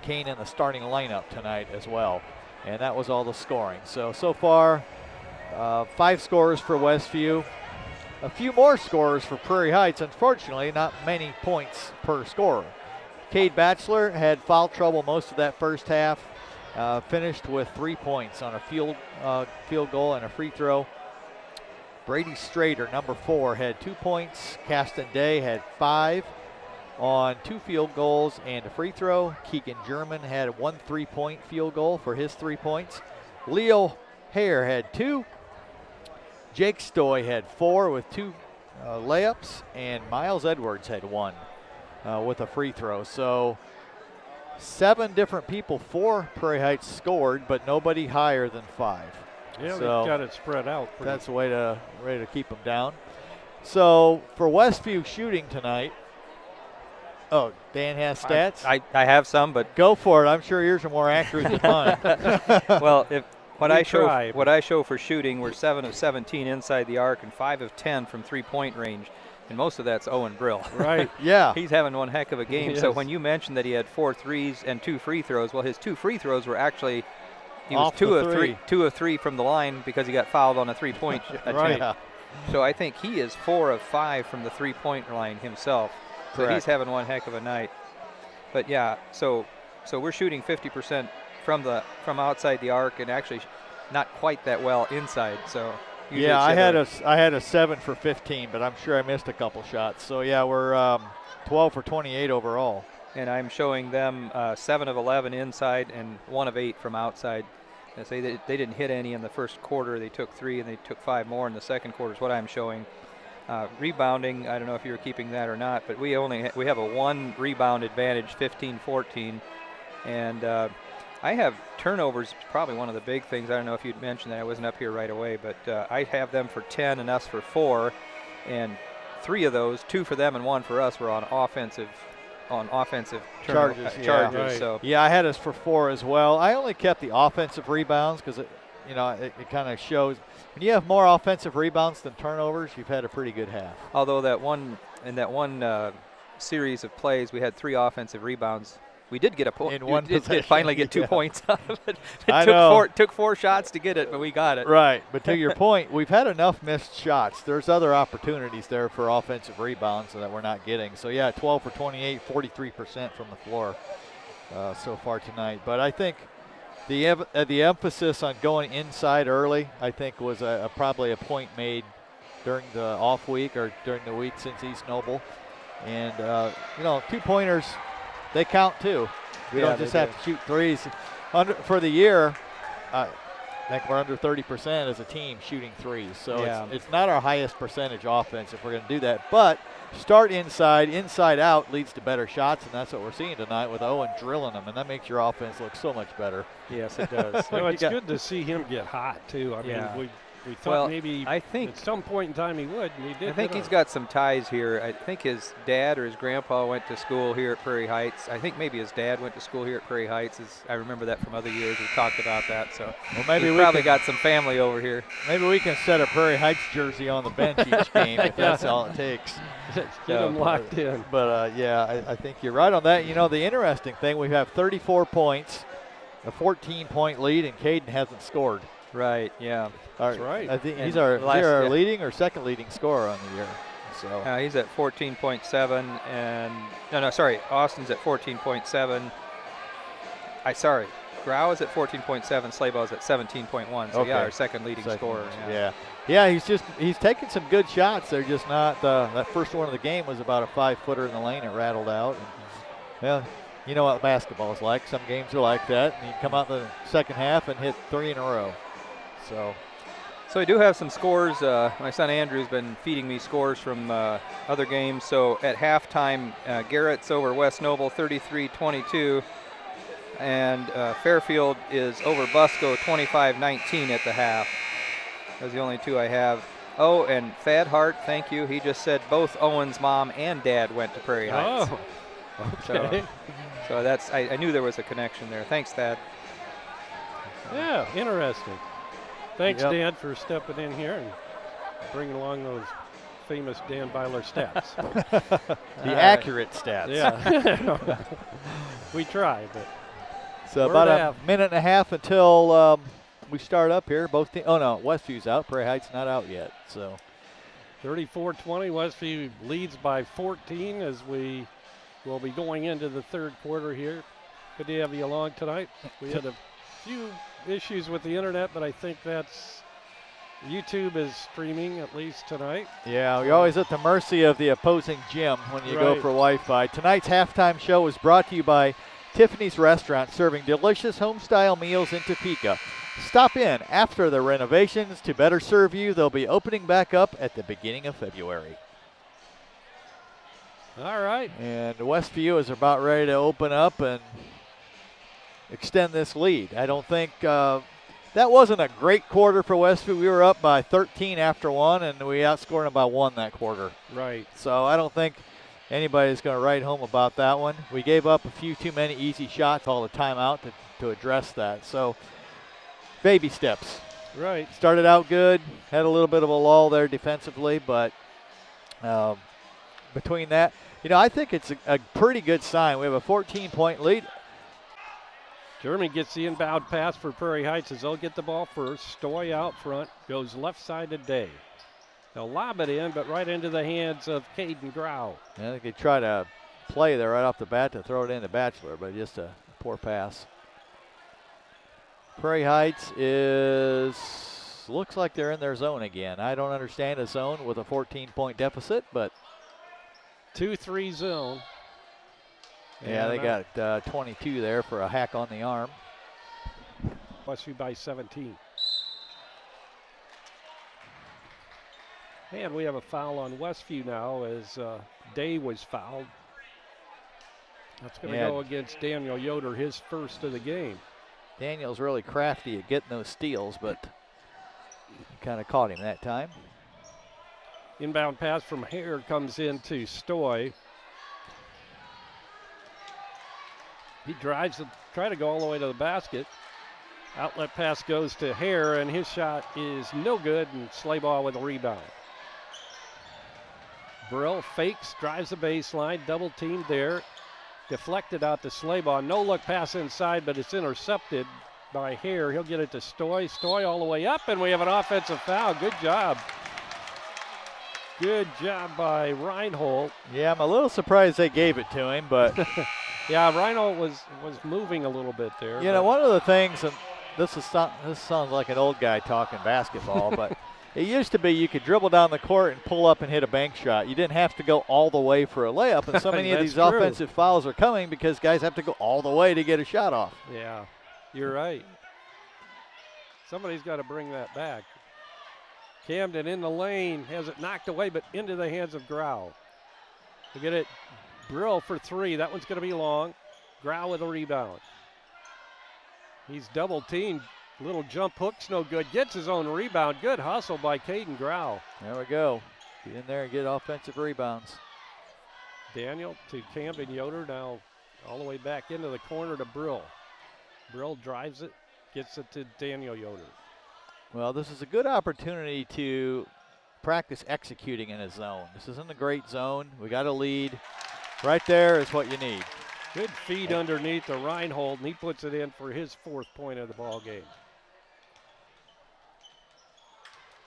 Kane in the starting lineup tonight as well, and that was all the scoring. So far, 5 scorers for Westview. A few more scorers for Prairie Heights. Unfortunately, not many points per scorer. Cade Batchelor had foul trouble most of that first half. Finished with 3 points on a field goal and a free throw. Brady Strader, number 4, had 2 points. Caston Day had 5 on 2 field goals and a free throw. Keegan German had 1 3-point field goal for his 3 points. Leo Hare had 2. Jake Stoy had 4 with 2 layups, and Miles Edwards had 1 with a free throw. So 7 different people for Prairie Heights scored, but nobody higher than 5. Yeah, so they've got it spread out. That's a way to keep them down. So for Westview shooting tonight, oh, Dan has stats? I have some, but go for it. I'm sure yours are more accurate than mine. Well, what I show for shooting, we're 7 of 17 inside the arc and 5 of 10 from 3-point range. And most of that's Owen Brill. Right. Yeah. He's having one heck of a game. He so is. when you mentioned that he had 4 threes and 2 free throws, well, his 2 free throws were actually, he was Off 2 the of 3, 2 of 3 from the line because he got fouled on a 3-point attempt. Right. Yeah. So I think he is 4 of 5 from the 3-point line himself. So Correct. he's having one heck of a night. But yeah, so we're shooting 50% from outside the arc, and actually not quite that well inside. So yeah, I had a 7 for 15, but I'm sure I missed a couple shots. So yeah, we're 12 for 28 overall. And I'm showing them 7 of 11 inside and 1 of 8 from outside. And say they didn't hit any in the first quarter. They took 3 and they took 5 more in the second quarter is what I'm showing. Rebounding, I don't know if you were keeping that or not, but we have a 1 rebound advantage, 15-14. And I have turnovers, probably one of the big things. I don't know if you'd mentioned that. I wasn't up here right away, but I have them for 10 and us for 4. And 3 of those, 2 for them and 1 for us, were on offensive charges. Yeah. Right. So yeah, I had us for 4 as well. I only kept the offensive rebounds because it kind of shows when you have more offensive rebounds than turnovers, you've had a pretty good half. although that one series of plays, we had 3 offensive rebounds. We did get a point. In one did possession. finally get 2 points out of it. It took 4 shots to get it, but we got it. Right, but to your point, we've had enough missed shots. There's other opportunities there for offensive rebounds that we're not getting. So yeah, 12 for 28, 43% from the floor so far tonight. But I think the emphasis on going inside early, I think, was probably a point made during the off week or during the week since East Noble. And 2-pointers, they count too. We don't just have to shoot threes. For the year, I think we're under 30% as a team shooting threes. So it's not our highest percentage offense if we're going to do that. But start inside out leads to better shots, and that's what we're seeing tonight with Owen drilling them, and that makes your offense look so much better. Yes, it does. It's good to see him get hot too. I mean, we thought maybe at some point in time he would, and he did. I think he's got some ties here. I think his dad or his grandpa went to school here at Prairie Heights. I think maybe his dad went to school here at Prairie Heights. I remember that from other years. We talked about that. So maybe we probably got some family over here. Maybe we can set a Prairie Heights jersey on the bench each game if that's all it takes. Get him locked in. But I think you're right on that. The interesting thing, we have 34 points, a 14-point lead, and Caden hasn't scored. Right, yeah. That's right. I think he's our leading or second leading scorer on the year. So he's at 14.7, and Austin's at 14.7. Grau is at 14.7. Slayball's at 17.1. So our second leading scorer. Yeah. He's taking some good shots. They're just not. That first one of the game was about a 5-footer in the lane. It rattled out. And, you know what basketball is like. Some games are like that. And you come out the second half and hit 3 in a row. So So I do have some scores. My son Andrew's been feeding me scores from other games. So at halftime, Garrett's over West Noble 33-22, and Fairfield is over Busco 25-19 at the half. Those are the only two I have. Oh, and Thad Hart, thank you. He just said both Owen's mom and dad went to Prairie Heights. Oh, okay. So that's, I knew there was a connection there. Thanks, Thad. Yeah, interesting. Thanks, Yep. Dan, for stepping in here and bringing along those famous Dan Byler stats. The accurate stats. Yeah. We tried, but So Word about a half. minute and a half until we start up here. Both teams. Oh no, Westview's out. Prairie Heights not out yet. So 34-20, Westview leads by 14 as we will be going into the third quarter here. Good to have you along tonight. We had a few issues with the internet, but I think that's YouTube is streaming at least tonight. yeah, you're always at the mercy of the opposing gym when you go Right. for Wi-Fi. Tonight's halftime show is brought to you by Tiffany's Restaurant, serving delicious home-style meals in Topeka. Stop in after the renovations to better serve you. They'll be opening back up at the beginning of February. All right. And Westview is about ready to open up and extend this lead. I don't think that wasn't a great quarter for Westview. We were up by 13 after one, and we outscored them by 1 that quarter. Right. So I don't think anybody's going to write home about that one. We gave up a few too many easy shots all the time out to address that. So baby steps. Right. Started out good, had a little bit of a lull there defensively, but between that, I think it's a pretty good sign. We have a 14-point lead. Jeremy gets the inbound pass for Prairie Heights as they'll get the ball first. Stoy out front, goes left side to Day. They'll lob it in, but right into the hands of Caden Grau. I think they try to play there right off the bat to throw it into Bachelor, but just a poor pass. Prairie Heights looks like they're in their zone again. I don't understand a zone with a 14-point deficit, but 2-3 zone. yeah, they got 22 there for a hack on the arm. Westview by 17. And we have a foul on Westview now as Day was fouled. That's going to go against Daniel Yoder, his first of the game. Daniel's really crafty at getting those steals, but kind of caught him that time. Inbound pass from Hare comes into Stoy. He drives to try to go all the way to the basket. Outlet pass goes to Hare, and his shot is no good, and Slayball with a rebound. Brill fakes, drives the baseline, double teamed there. Deflected out to Slayball. No look pass inside, but it's intercepted by Hare. He'll get it to Stoy. Stoy all the way up, and we have an offensive foul. Good job. Good job by Reinhold. Yeah, I'm a little surprised they gave it to him, but yeah, Reinhold was moving a little bit there. one of the things, and this sounds like an old guy talking basketball, but it used to be you could dribble down the court and pull up and hit a bank shot. You didn't have to go all the way for a layup, and so many of these offensive fouls are coming because guys have to go all the way to get a shot off. Yeah, you're right. Somebody's got to bring that back. Camden in the lane, has it knocked away, but into the hands of Grau. We get it, Brill for three. That one's going to be long. Grau with a rebound. He's double teamed. Little jump hook's no good. Gets his own rebound. Good hustle by Caden Grau. There we go. Get in there and get offensive rebounds. Daniel to Camden Yoder, now all the way back into the corner to Brill. Brill drives it, gets it to Daniel Yoder. Well, this is a good opportunity to practice executing in a zone. This isn't a great zone. We got a lead. Right there is what you need. Good feed underneath the Reinhold, and he puts it in for his 4th point of the ball game.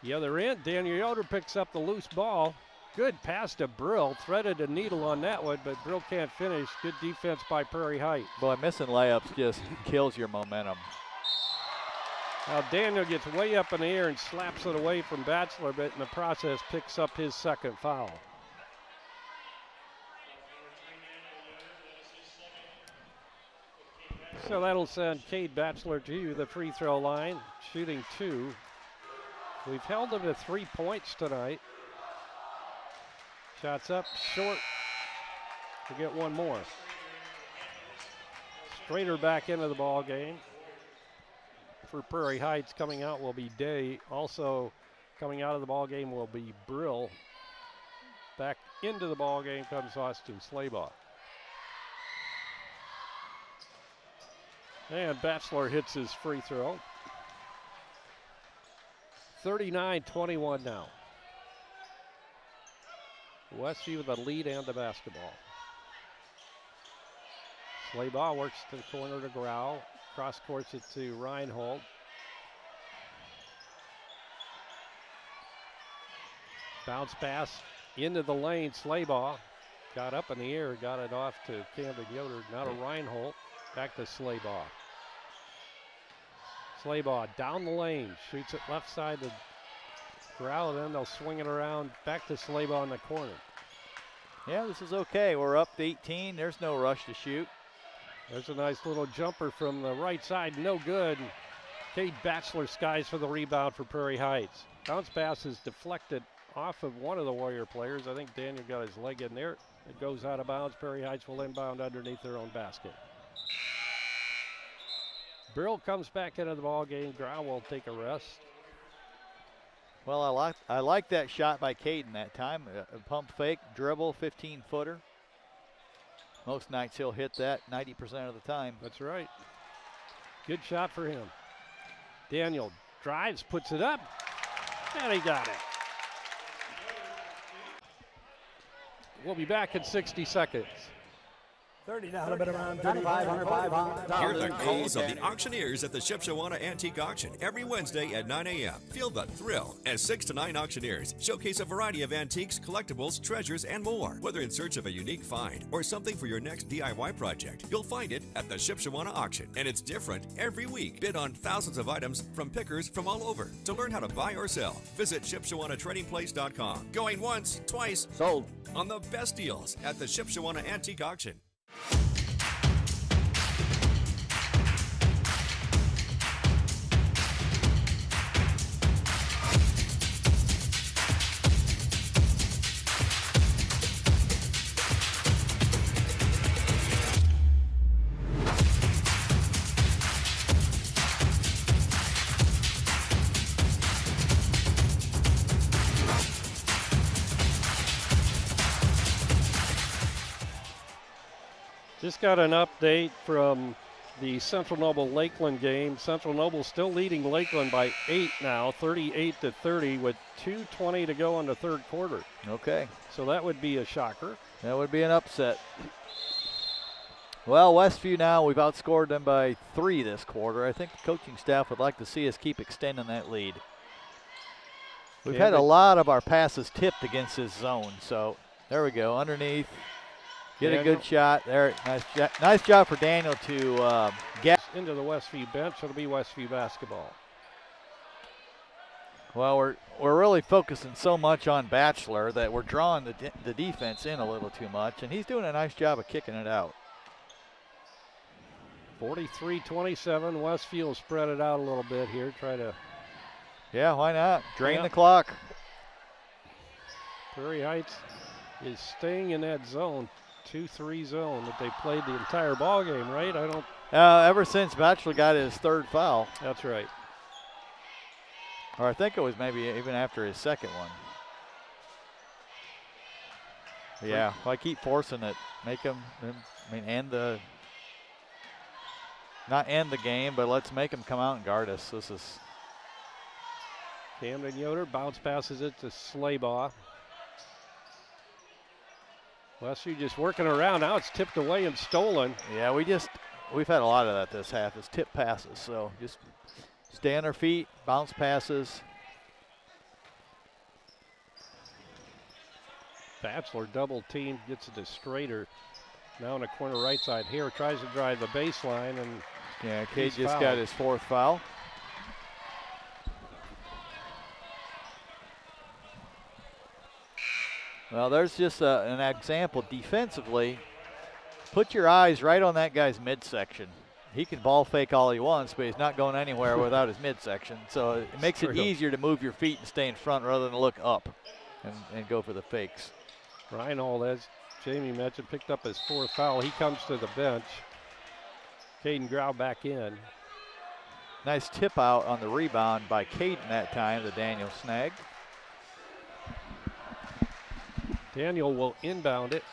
The other end, Daniel Yoder picks up the loose ball. Good pass to Brill. Threaded a needle on that one, but Brill can't finish. Good defense by Prairie Heights. Boy, missing layups just kills your momentum. Now Daniel gets way up in the air and slaps it away from Bachelor, but in the process picks up his 2nd foul. So that'll send Cade Bachelor to the free throw line, shooting 2 We've held them to 3 points tonight. Shots up, short. To get one more. Strader back into the ball game. For Prairie Heights, coming out will be Day. Also coming out of the ball game will be Brill. Back into the ball game comes Austin Slaybaugh. And Batchelor hits his free throw. 39-21 now. Westview with the lead and the basketball. Slaybaugh works to the corner to Grau. Cross courts it to Reinhold. Bounce pass into the lane. Slaybaugh got up in the air, got it off to Camden Yoder. Now to Reinhold. Back to Slaybaugh. Slaybaugh down the lane. Shoots it left side to Grau. Then they'll swing it around. Back to Slaybaugh in the corner. Yeah, this is okay. We're up to 18. There's no rush to shoot. There's a nice little jumper from the right side. No good. Cade Batchelor skies for the rebound for Prairie Heights. Bounce pass is deflected off of one of the Warrior players. I think Daniel got his leg in there. It goes out of bounds. Prairie Heights will inbound underneath their own basket. Brill comes back into the ball game. Grau will take a rest. Well, I like that shot by Caden that time. A pump fake, dribble, 15-footer. Most nights he'll hit that 90% of the time. That's right. Good shot for him. Daniel drives, puts it up, and he got it. We'll be back in 60 seconds. 30 down, a bit around 2,500. Hear the calls of the auctioneers at the Shipshewana Antique Auction every Wednesday at 9 a.m. Feel the thrill as 6 to 9 auctioneers showcase a variety of antiques, collectibles, treasures, and more. Whether in search of a unique find or something for your next DIY project, you'll find it at the Shipshewana Auction. And it's different every week. Bid on thousands of items from pickers from all over. To learn how to buy or sell, visit ShipshewanATradingPlace.com. Going once, twice, Sold. On the best deals at the Shipshewana Antique Auction. Just got an update from the Central Noble Lakeland game. Central Noble still leading Lakeland by 8 now, 38-30 with 2:20 to go in the third quarter. Okay. So that would be a shocker. That would be an upset. Well, Westview now, we've outscored them by 3 this quarter. I think the coaching staff would like to see us keep extending that lead. We've had a lot of our passes tipped against this zone, so there we go, underneath. Get a good shot there. Nice job for Daniel to get into the Westview bench. It'll be Westview basketball. Well, we're really focusing so much on Batchelor that we're drawing the defense in a little too much, and he's doing a nice job of kicking it out. 43-27. Westview will spread it out a little bit here. Try to. Yeah, why not? Drain the clock. Prairie Heights is staying in that zone. 2-3 zone that they played the entire ball game, right? I don't. Ever since Batchelor got his third foul. That's right. Or I think it was maybe even after his second one. Yeah, if I keep forcing it, make him. I mean, not end the game, but let's make him come out and guard us. This is. Camden Yoder bounce passes it to Slaybaugh. Westview just working around. Now it's tipped away and stolen. Yeah, we've had a lot of that this half. It's tip passes. So just stay on our feet, bounce passes. Batchelor double team, gets it to Strader. Now in the corner right side here, tries to drive the baseline, and yeah, Cade just got his 4th foul. Well, there's just an example defensively. Put your eyes right on that guy's midsection. he can ball fake all he wants, but he's not going anywhere without his midsection. So it makes it easier to move your feet and stay in front rather than look up and go for the fakes. Reinhold, as Jamie mentioned, picked up his 4th foul. He comes to the bench. Caden Grau back in. Nice tip out on the rebound by Caden that time, the Daniel snag. Daniel will inbound it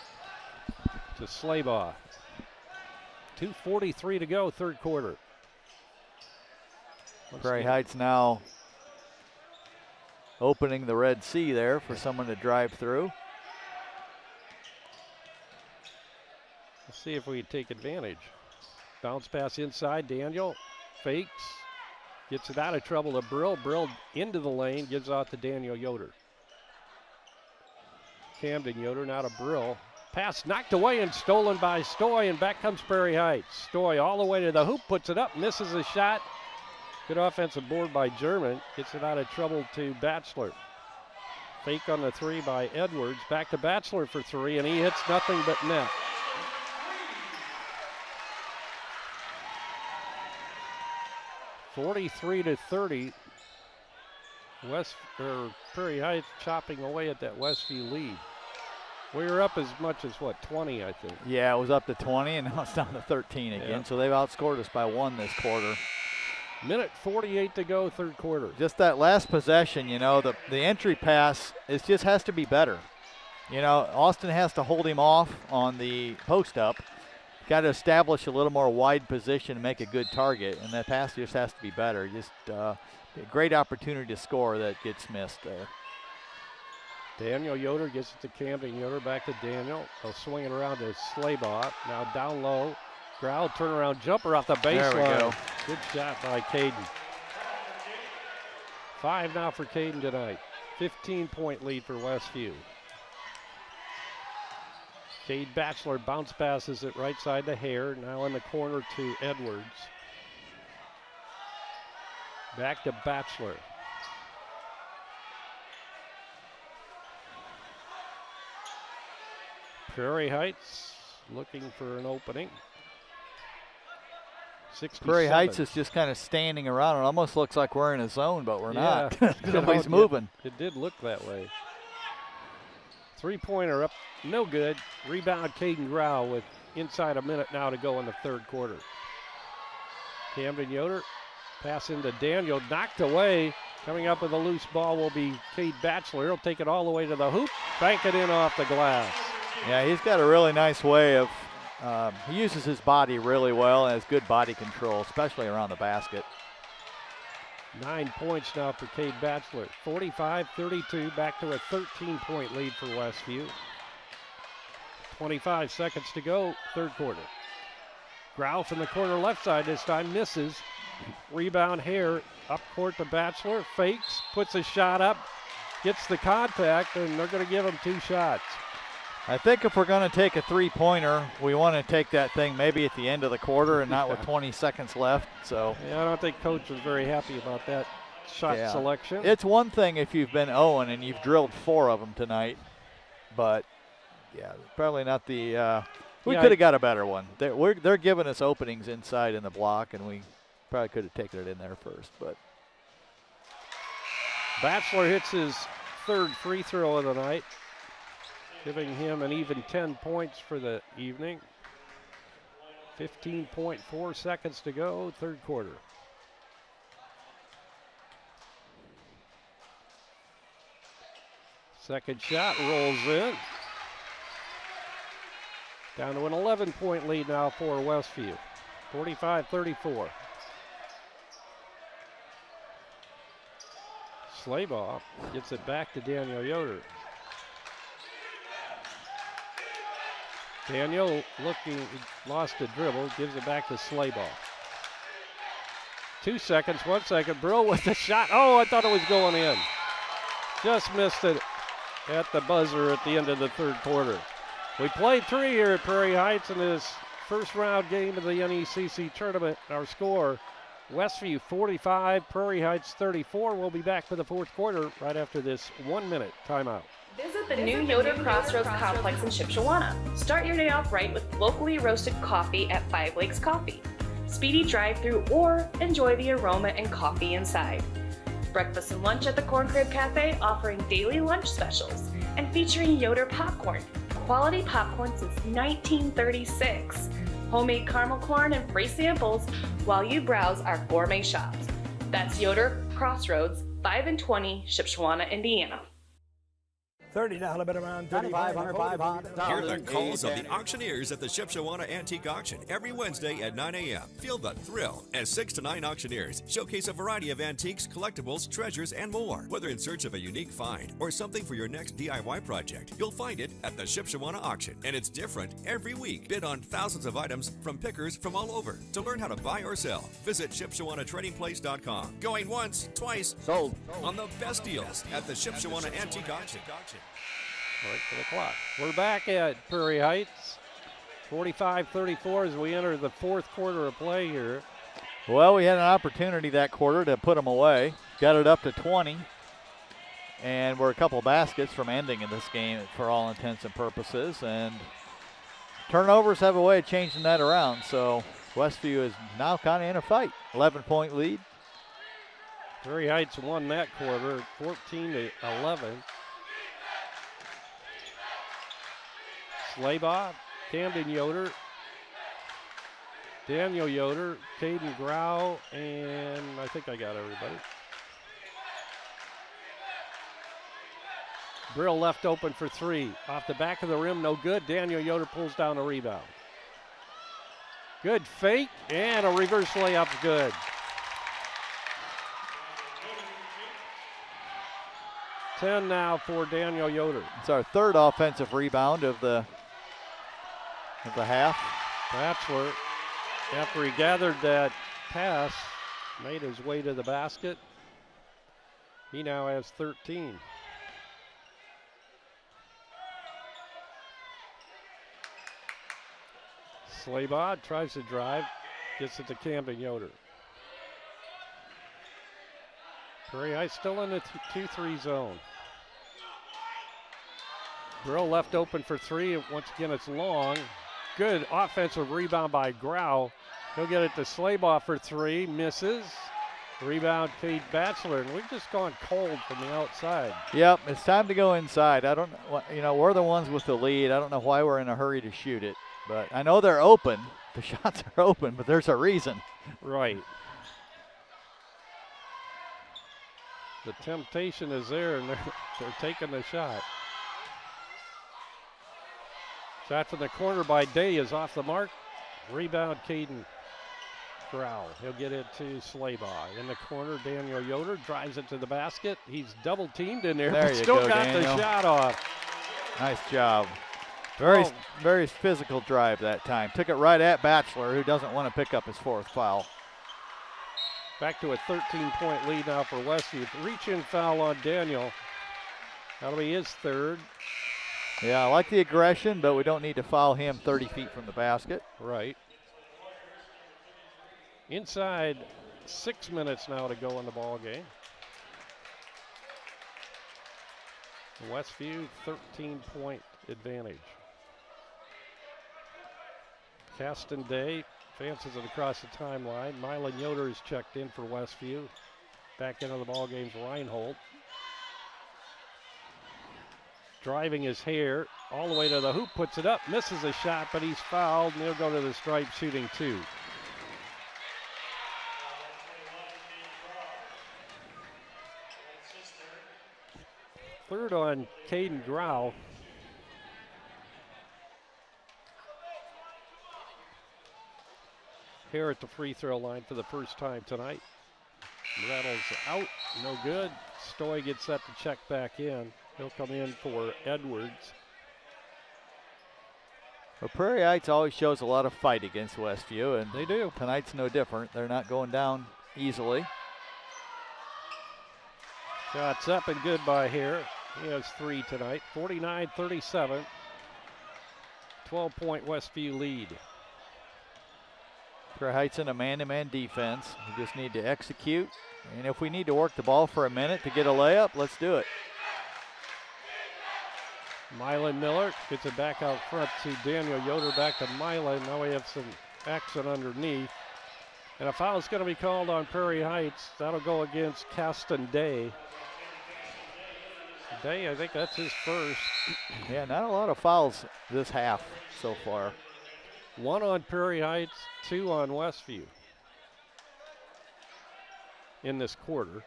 to Slaybaugh. 2:43 to go, third quarter. Prairie Heights now opening the Red Sea there for someone to drive through. Let's see if we take advantage. Bounce pass inside, Daniel fakes, gets it out of trouble to Brill. Brill into the lane, gives out to Daniel Yoder. Camden Yoder now to Brill. Pass knocked away and stolen by Stoy, and back comes Prairie Heights. Stoy all the way to the hoop, puts it up, misses a shot. Good offensive board by German, gets it out of trouble to Batchelor. Fake on the 3 by Edwards, back to Batchelor for 3, and he hits nothing but net. (43-30). Prairie Heights chopping away at that Westview lead. We were up as much as, 20, I think. Yeah, it was up to 20, and now it's down to 13 again. Yeah. So they've outscored us by 1 this quarter. Minute 48 to go, third quarter. Just that last possession, the entry pass, it just has to be better. Austin has to hold him off on the post up. Got to establish a little more wide position and make a good target, and that pass just has to be better. Just a great opportunity to score that gets missed there. Daniel Yoder gets it to Camden Yoder, back to Daniel. They'll swing it around to Slaybaugh. Now down low. Grau turnaround jumper off the baseline. There we go. Good shot by Caden. 5 now for Caden tonight. 15-point lead for Westview. Cade Batchelor bounce passes it right side to Hare. Now in the corner to Edwards. Back to Batchelor. Prairie Heights looking for an opening. 67. Prairie Heights is just kind of standing around. It almost looks like we're in a zone, but we're not. Nobody's moving. It did look that way. 3-pointer up, no good. Rebound Caden Grau with inside a minute now to go in the third quarter. Camden Yoder, pass into Daniel, knocked away. Coming up with a loose ball will be Cade Batchelor. He'll take it all the way to the hoop, bank it in off the glass. Yeah, he's got a really nice way of, he uses his body really well and has good body control, especially around the basket. 9 points now for Cade Batchelor. 45-32, back to a 13-point lead for Westview. 25 seconds to go, third quarter. Grau from the corner left side this time, misses. Rebound Hare, up court to Batchelor, fakes, puts a shot up, gets the contact, and they're going to give him 2 shots. I think if we're going to take a 3-pointer, we want to take that thing maybe at the end of the quarter and not with 20 seconds left. So yeah, I don't think Coach was very happy about that shot selection. It's one thing if you've been 0 and you've drilled 4 of them tonight, but yeah, probably not the. We could have got a better one. They're giving us openings inside in the block, and we probably could have taken it in there first. But Batchelor hits his 3rd free throw of the night, giving him an even 10 points for the evening. 15.4 seconds to go, third quarter. Second shot rolls in. Down to an 11-point lead now for Westview. 45-34. Slaybaugh gets it back to Daniel Yoder. Daniel looking, lost a dribble, gives it back to Slaybaugh. 2 seconds, 1 second. Brill with the shot. Oh, I thought it was going in. Just missed it at the buzzer at the end of the third quarter. We played 3 here at Prairie Heights in this first round game of the NECC tournament. Our score, Westview 45, Prairie Heights 34. We'll be back for the fourth quarter right after this 1-minute timeout. Visit the new Yoder Crossroads Complex in Shipshewana. Start your day off right with locally roasted coffee at 5 Lakes Coffee. speedy drive-through, or enjoy the aroma and coffee inside. Breakfast and lunch at the Corn Crib Cafe, offering daily lunch specials and featuring Yoder popcorn. Quality popcorn since 1936. Homemade caramel corn and free samples while you browse our gourmet shops. That's Yoder Crossroads, 5 and 20, Shipshewana, Indiana. $30 bid around 3500 500. Hear the calls of the auctioneers at the Shipshewana Antique Auction every Wednesday at 9 a.m. Feel the thrill as 6 to 9 auctioneers showcase a variety of antiques, collectibles, treasures, and more. Whether in search of a unique find or something for your next DIY project, you'll find it at the Shipshewana Auction. And it's different every week. Bid on thousands of items from pickers from all over. To learn how to buy or sell, visit ShipshewanATradingPlace.com. Going once, twice, sold on the best deals at the Shipshewana Antique Auction. Right to the clock. We're back at Prairie Heights. 45-34 as we enter the fourth quarter of play here. Well, we had an opportunity that quarter to put them away. Got it up to 20. And we're a couple baskets from ending in this game for all intents and purposes. And turnovers have a way of changing that around. So Westview is now kind of in a fight. 11-point lead. Prairie Heights won that quarter, 14-11. Slaybaugh, Camden Yoder, Daniel Yoder, Caden Grau, and I think I got everybody. Brill left open for three. Off the back of the rim, no good. Daniel Yoder pulls down a rebound. Good fake, and a reverse layup's good. Ten now for Daniel Yoder. It's our third offensive rebound of the half. Batchelor, after he gathered that pass, made his way to the basket. He now has 13. Slaybaugh tries to drive, gets it to Camden Yoder. Prairie High still in the 2-3 zone. Brill left open for three. Once again, it's long. Good offensive rebound by Grau. He'll get it to Slaybaugh for three. Misses. Rebound, Cade Batchelor. And we've just gone cold from the outside. Yep, it's time to go inside. I don't know, we're the ones with the lead. I don't know why we're in a hurry to shoot it. But I know they're open. The shots are open, but there's a reason. Right. The temptation is there, and they're taking the shot. Shot from the corner by Day is off the mark. Rebound, Caden Grau. He'll get it to Slaybaugh. In the corner, Daniel Yoder drives it to the basket. He's double teamed in there, there but still go, got Daniel. the shot off. Nice job. Very physical drive that time. Took it right at Batchelor, who doesn't want to pick up his fourth foul. Back to a 13-point lead now for Westview. Reach-in foul on Daniel. That'll be his third. Yeah, I like the aggression, but we don't need to foul him 30 feet from the basket. Right. Inside 6 minutes now to go in the ball game. Westview 13-point advantage. Caston Day fancies it across the timeline. Mylan Yoder is checked in for Westview. Back into the ball game's Reinhold. Driving his hair all the way to the hoop, puts it up, misses a shot, but he's fouled, and he'll go to the stripe shooting two. Third on Caden Grau. Here at the free throw line for the first time tonight. Rattles out, no good. Stoy gets set to check back in. He'll come in for Edwards. Well, Prairie Heights always shows a lot of fight against Westview, and they do. Tonight's no different. They're not going down easily. Shots up and good by Hare. He has three tonight. 49-37. 12-point Westview lead. Prairie Heights in a man-to-man defense. We just need to execute. And if we need to work the ball for a minute to get a layup, let's do it. Mylan Miller gets it back out front to Daniel Yoder. Back to Mylan. Now we have some action underneath. And a foul is going to be called on Prairie Heights. That'll go against Caston Day. Day, I think that's his first. Yeah, not a lot of fouls this half so far. 1 on Prairie Heights, 2 on Westview in this quarter.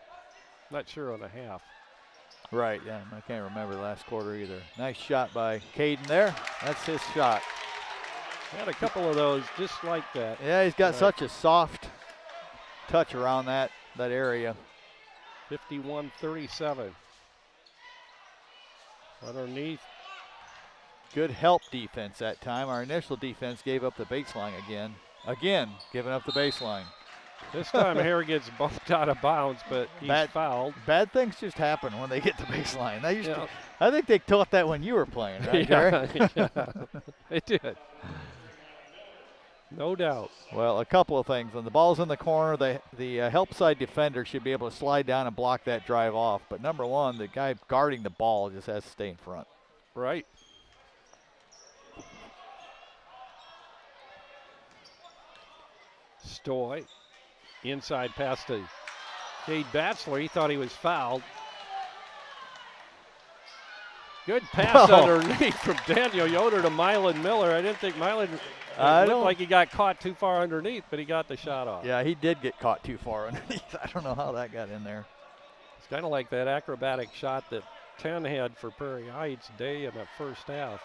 Not sure on the half. Right, yeah, I can't remember the last quarter either. Nice shot by Caden there. That's his shot. Had a couple of those just like that. Yeah, he's got such a soft touch around that area. 51-37. Underneath. Good help defense that time. Our initial defense gave up the baseline again. Again, giving up the baseline. This time Hare gets bumped out of bounds, but he's fouled. Bad things just happen when they get the baseline. I think they taught that when you were playing, right, Gary? Yeah, they did. No doubt. Well, a couple of things. When the ball's in the corner, the help side defender should be able to slide down and block that drive off. But number one, the guy guarding the ball just has to stay in front. Right. Stoy. Inside pass to Cade Batchelor. He thought he was fouled. Good pass underneath from Daniel Yoder to Mylan Miller. I didn't think Mylan looked like he got caught too far underneath, but he got the shot off. Yeah, he did get caught too far underneath. I don't know how that got in there. It's kind of like that acrobatic shot that 10 had for Prairie Heights Day in the first half.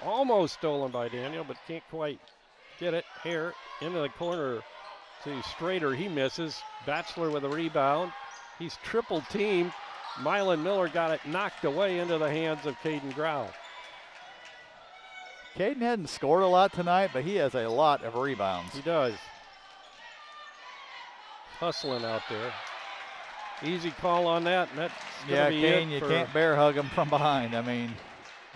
Almost stolen by Daniel, but can't quite get it. Here into the corner to Strader. He misses. Batchelor with a rebound. He's triple teamed. Mylan Miller got it knocked away into the hands of Caden Grau. Caden hadn't scored a lot tonight, but he has a lot of rebounds. He does. Hustling out there. Easy call on that. And that's yeah, Kane, you can't bear hug him from behind. I mean,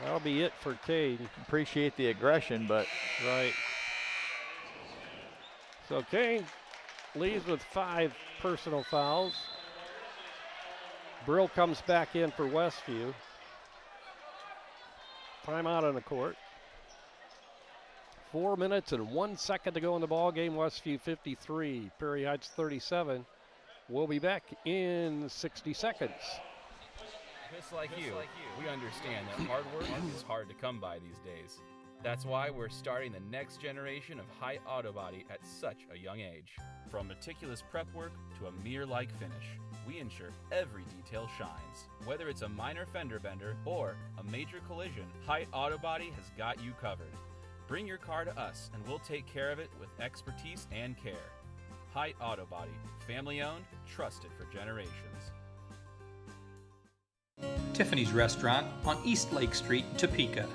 that'll be it for Cade. Appreciate the aggression, but. Right. So Kane leaves with 5 personal fouls. Brill comes back in for Westview. Timeout on the court. 4 minutes and 1 second to go in the ball game. Westview 53, Prairie Heights 37. We'll be back in 60 seconds. Just like you, we understand that hard work is hard to come by these days. That's why we're starting the next generation of Height Auto Body at such a young age. From meticulous prep work to a mirror-like finish, we ensure every detail shines. Whether it's a minor fender bender or a major collision, Height Auto Body has got you covered. Bring your car to us and we'll take care of it with expertise and care. Height Auto Body, family-owned, trusted for generations. Tiffany's Restaurant on East Lake Street, Topeka.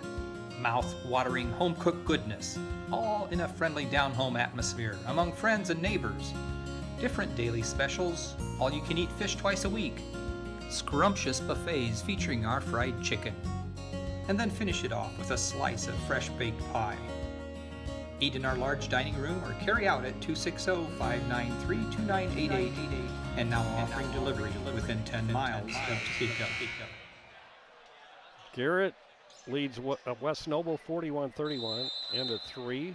Mouth-watering home-cooked goodness, all in a friendly down-home atmosphere among friends and neighbors. Different daily specials, all-you-can-eat fish twice a week, scrumptious buffets featuring our fried chicken, and then finish it off with a slice of fresh-baked pie. Eat in our large dining room or carry out at 260-593-2988, and now offering delivery within 10 miles of Topeka. Garrett leads West Noble 41-31 into 3.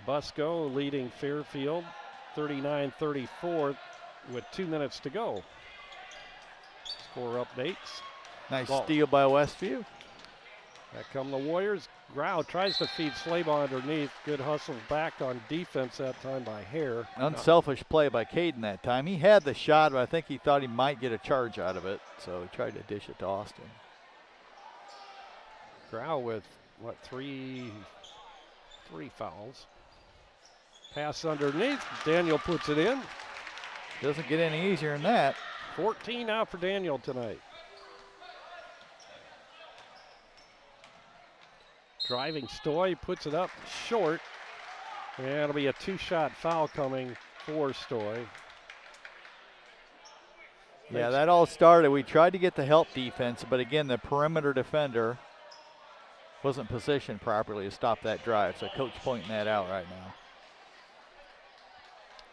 Busco leading Fairfield 39-34 with 2 minutes to go. Score updates. Nice steal by Westview. Back come the Warriors. Grau tries to feed Slabaugh underneath. Good hustle back on defense that time by Hare. Unselfish play by Caden that time. He had the shot, but I think he thought he might get a charge out of it, so he tried to dish it to Austin. Grau with, three fouls. Pass underneath. Daniel puts it in. Doesn't get any easier than that. 14 out for Daniel tonight. Driving Stoy puts it up short. And it'll be a 2-shot foul coming for Stoy. Yeah, that all started. We tried to get the help defense, but again, the perimeter defender wasn't positioned properly to stop that drive. So coach pointing that out right now.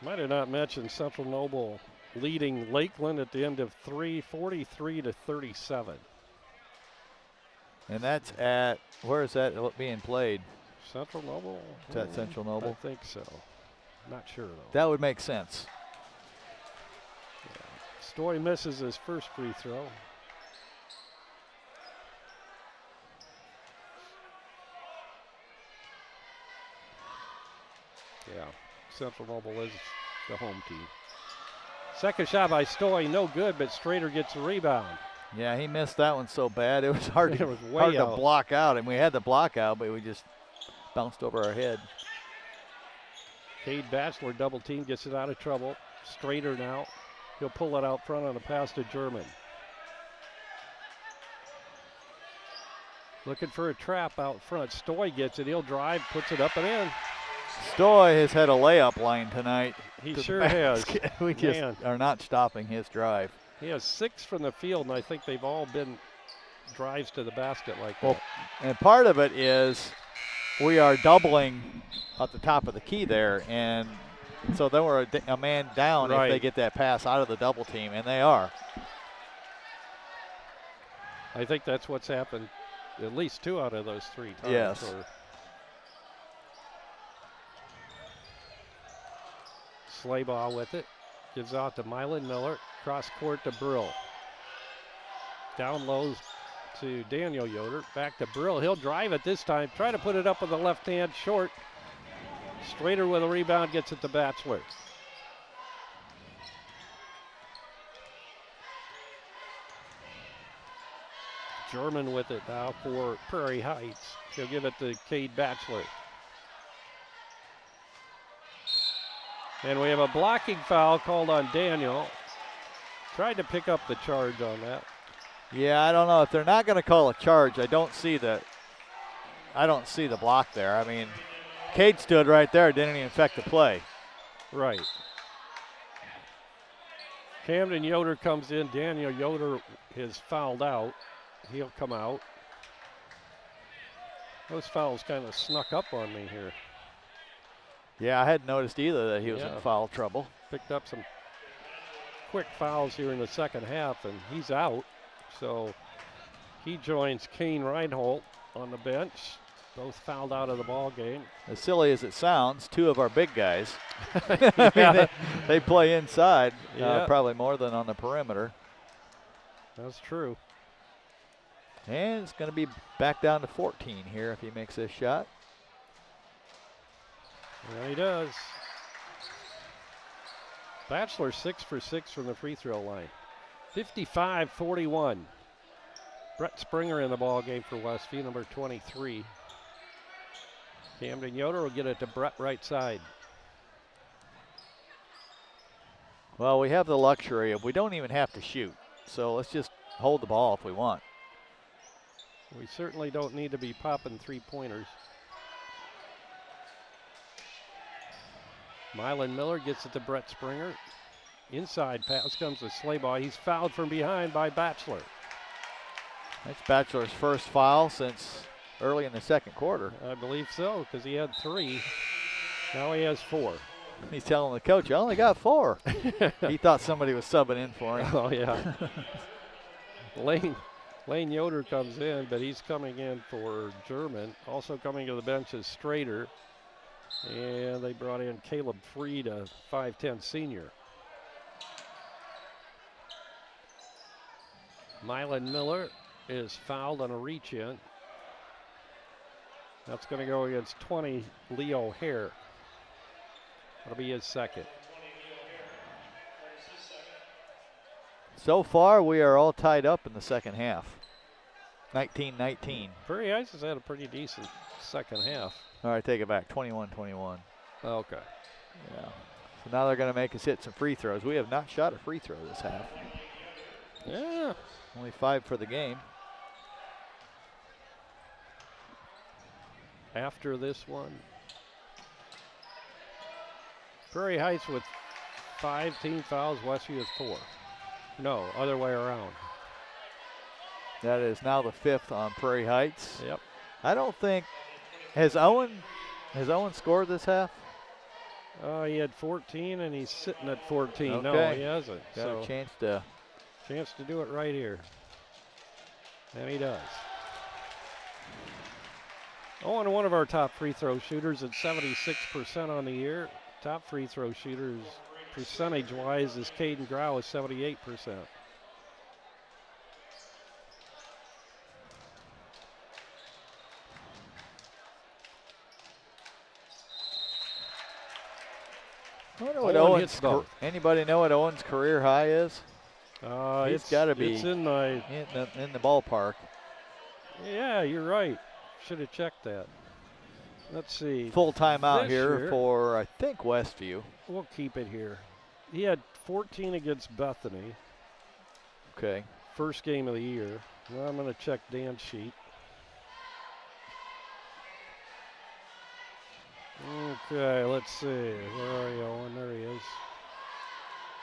Might have not mentioned Central Noble leading Lakeland at the end of 3, 43-37. And that's at, where is that being played? Central Noble? Is that Central Noble? I think so. Not sure, though. That would make sense. Yeah. Story misses his first free throw. Yeah, Central Noble is the home team. Second shot by Stoy, no good, but Strader gets a rebound. Yeah, he missed that one so bad. It was hard, It was way hard to out. block out, and we had the block out, but we just bounced over our head. Cade Batchelor double team, gets it out of trouble. Strader now. He'll pull it out front on a pass to German. Looking for a trap out front. Stoy gets it. He'll drive, puts it up and in. Stoy has had a layup line tonight. He to the sure has. basket. We just Man. are not stopping his drive. He has 6 from the field, and I think they've all been drives to the basket like Well, that. and part of it is we are doubling at the top of the key there, and so then we're a man down if they get that pass out of the double team, and they are. I think that's what's happened at least 2 out of those 3 times. Yes. Slaybaugh with it. Gives out to Mylan Miller. Cross court to Brill. Down low to Daniel Yoder. Back to Brill. He'll drive it this time. Try to put it up with the left hand short. Strader with a rebound, gets it to Batchelor. German with it now for Prairie Heights. He'll give it to Cade Batchelor. And we have a blocking foul called on Daniel. Tried to pick up the charge on that. Yeah, I don't know if they're not going to call a charge. I don't see the block there. I mean, Cade stood right there, didn't even affect the play. Right. Camden Yoder comes in. Daniel Yoder is fouled out. He'll come out. Those fouls kind of snuck up on me here. Yeah, I hadn't noticed either that he was in foul trouble. Picked up some quick fouls here in the second half, and he's out. So he joins Kane Reinhold on the bench. Both fouled out of the ball game. As silly as it sounds, 2 of our big guys, I mean, they play inside probably more than on the perimeter. That's true. And it's going to be back down to 14 here if he makes this shot. Yeah, he does. Batchelor 6 for 6 from the free throw line. 55-41. Brett Springer in the ball game for Westview, number 23. Camden Yoder will get it to Brett right side. Well, we have the luxury of we don't even have to shoot. So let's just hold the ball if we want. We certainly don't need to be popping 3-pointers. Mylan Miller gets it to Brett Springer. Inside pass comes to Slaybaugh. He's fouled from behind by Batchelor. That's Batchelor's first foul since early in the second quarter. I believe so, because he had 3. Now he has 4. He's telling the coach, I only got 4. He thought somebody was subbing in for him. Oh, yeah. Lane Yoder comes in, but he's coming in for German. Also coming to the bench is Strader. And they brought in Caleb Freed, a 5'10 senior. Mylan Miller is fouled on a reach in. That's going to go against 20, Leo Hare. That'll be his second. So far, we are all tied up in the second half. 19-19. Prairie Heights has had a pretty decent second half. All right, take it back. 21-21. Okay. Yeah. So now they're going to make us hit some free throws. We have not shot a free throw this half. Yeah. Only 5 for the game. After this one, Prairie Heights with 5 team fouls, Westview with 4. No, other way around. That is now the 5th on Prairie Heights. Yep. I don't think, has Owen scored this half? He had 14 and he's sitting at 14. Okay. No, he hasn't. Got so a chance to do it right here. And he does. Owen, one of our top free throw shooters at 76% on the year. Top free throw shooters percentage-wise is Caden Grau with 78%. I wonder what anybody know what Owen's career high is? He's got to be it's in the ballpark. Yeah, you're right. Should have checked that. Let's see. Full timeout here for, I think, Westview. We'll keep it here. He had 14 against Bethany. Okay. First game of the year. Now I'm going to check Dan's sheet. Okay, let's see. Where are you, Owen? There he is.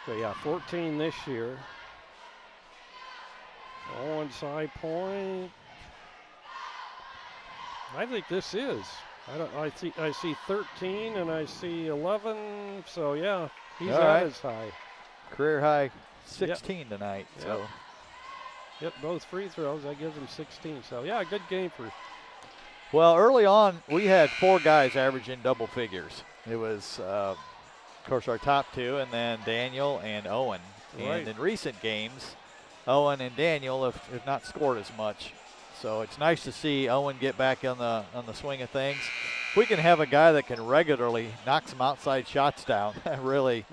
Okay, yeah, 14 this year. Owen's high point. I think this is. I see 13 and I see 11. So yeah, he's at his high. Career high 16 tonight. Yep. So hit both free throws. That gives him 16. So yeah, good game for. Well, early on we had 4 guys averaging double figures. It was, of course, our top 2, and then Daniel and Owen. Right. And in recent games, Owen and Daniel have not scored as much. So it's nice to see Owen get back on the swing of things. We can have a guy that can regularly knock some outside shots down. That really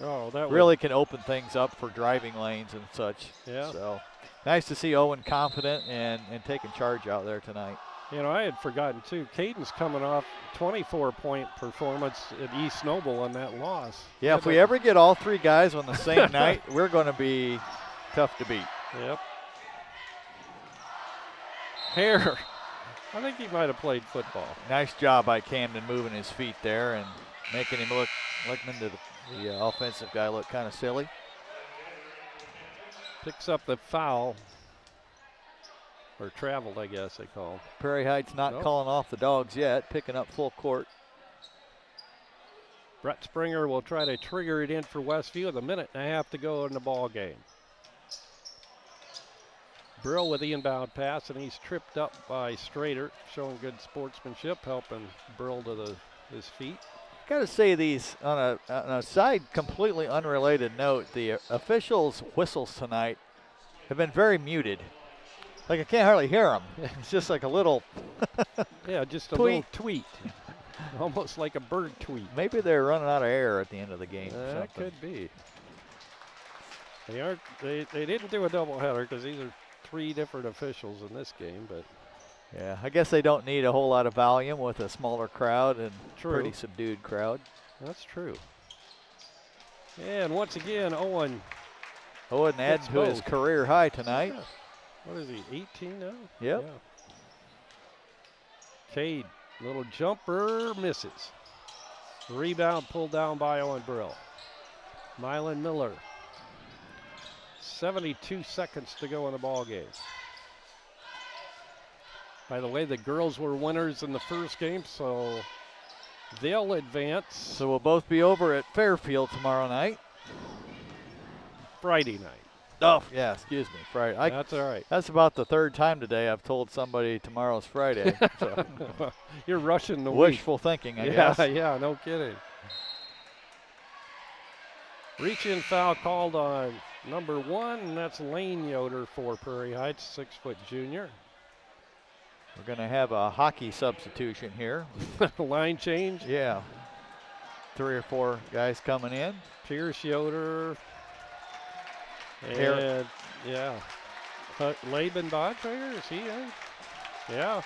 can open things up for driving lanes and such. Yeah. So nice to see Owen confident and taking charge out there tonight. You know, I had forgotten too. Caden's coming off 24-point performance at East Noble on that loss. Yeah, if we ever get all 3 guys on the same night, we're going to be tough to beat. Yep. Hare, I think he might have played football. Nice job by Camden moving his feet there and making him looking into the offensive guy look kind of silly. Picks up the foul, or traveled, I guess they call. Prairie Heights not calling off the dogs yet, picking up full court. Brett Springer will try to trigger it in for Westview with 1.5 minutes to go in the ball game. Brill with the inbound pass, and he's tripped up by Strader, showing good sportsmanship, helping Brill to his feet. Got to say these, on a side completely unrelated note, the officials' whistles tonight have been very muted. Like I can't hardly hear them. It's just like a little yeah, just a tweet. Little tweet. Almost like a bird tweet. Maybe they're running out of air at the end of the game. That could be. They didn't do a doubleheader because these are 3 different officials in this game, but yeah, I guess they don't need a whole lot of volume with a smaller crowd and pretty subdued crowd. That's true. And once again, Owen adds to his career high tonight. Yeah. What is he, 18 now? Yep. Yeah. Cade, little jumper, misses. Rebound pulled down by Owen Brill. Mylan Miller. 72 seconds to go in the ball game. By the way, the girls were winners in the first game, so they'll advance. So we'll both be over at Fairfield tomorrow night. Friday night. Oh, yeah, excuse me, Friday. That's all right. That's about the 3rd time today I've told somebody tomorrow's Friday. So. You're rushing the wishful thinking, I guess. Yeah, no kidding. Reach-in foul called on number 1, and that's Lane Yoder for Prairie Heights, 6-foot junior. We're going to have a hockey substitution here. Line change? Yeah. 3 or 4 guys coming in. Pierce Yoder. And, yeah. Laban Bodtrager, is he in? Yeah.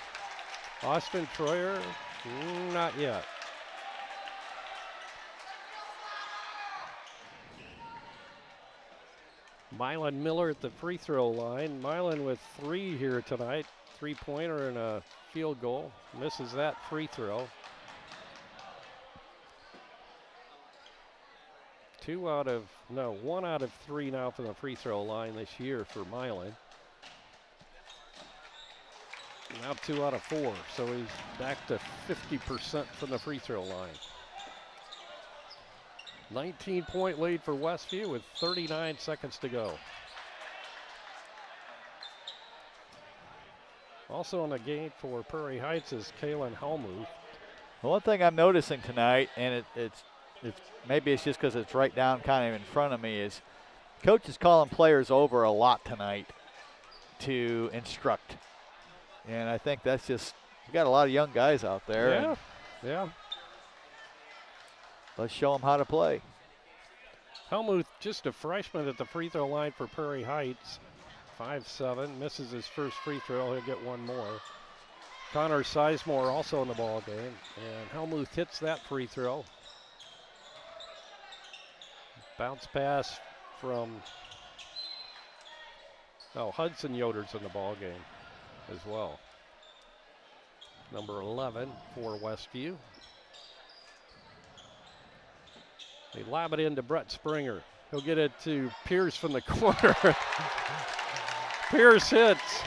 Austin Troyer, not yet. Mylan Miller at the free throw line. Mylan with 3 here tonight. 3-pointer and a field goal. Misses that free throw. 1 out of 3 now from the free throw line this year for Mylan. Now 2 out of 4, so he's back to 50% from the free throw line. 19-point lead for Westview with 39 seconds to go. Also on the gate for Prairie Heights is Kalen Helmuth. The one thing I'm noticing tonight, and it's maybe it's just because it's right down kind of in front of me, is coach is calling players over a lot tonight to instruct. And I think that's just, we got a lot of young guys out there. Yeah, yeah. Let's show them how to play. Helmuth, just a freshman at the free throw line for Prairie Heights. 5'7", misses his first free throw. He'll get one more. Connor Sizemore also in the ball game, and Helmuth hits that free throw. Bounce pass from Hudson Yoder's in the ball game as well. Number 11 for Westview. They lob it into Brett Springer. He'll get it to Pierce from the corner. Pierce hits.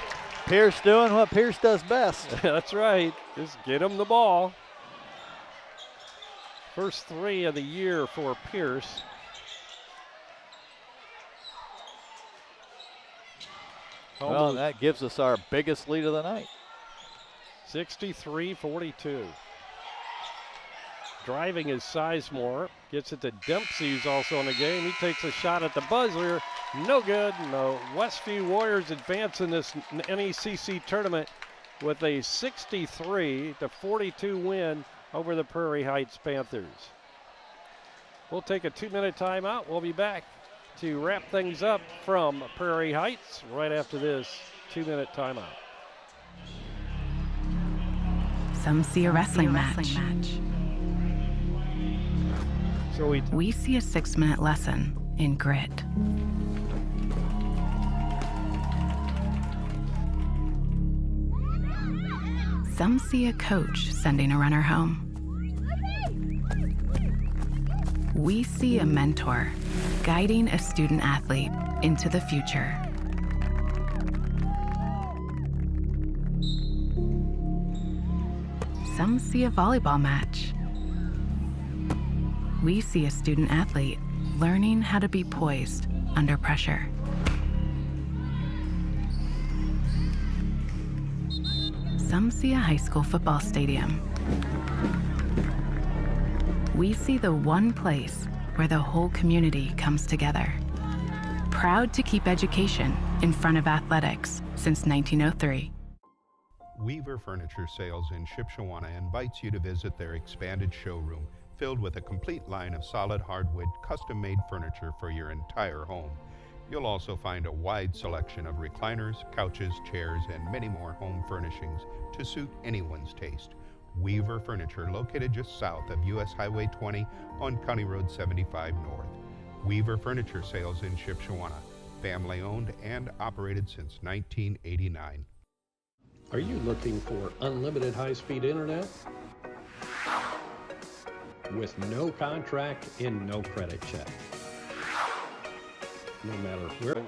Pierce doing what Pierce does best. That's right. Just get him the ball. First three of the year for Pierce. Well, that gives us our biggest lead of the night. 63-42. Driving is Sizemore. Gets it to Dempsey, who's also in the game. He takes a shot at the buzzer. No good. No. Westview Warriors advance in this NECC tournament with a 63-42 win over the Prairie Heights Panthers. We'll take a 2-minute timeout. We'll be back to wrap things up from Prairie Heights right after this 2-minute timeout. Some see a wrestling match. So we see a 6-minute lesson in grit. Some see a coach sending a runner home. We see a mentor guiding a student athlete into the future. Some see a volleyball match. We see a student athlete learning how to be poised under pressure. Some see a high school football stadium. We see the one place where the whole community comes together. Proud to keep education in front of athletics since 1903. Weaver Furniture Sales in Shipshewana invites you to visit their expanded showroom filled with a complete line of solid hardwood custom-made furniture for your entire home. You'll also find a wide selection of recliners, couches, chairs, and many more home furnishings to suit anyone's taste. Weaver Furniture, located just south of US Highway 20 on County Road 75 North. Weaver Furniture Sales in Shipshewana, family owned and operated since 1989. Are you looking for unlimited high-speed internet? With no contract and no credit check. No matter where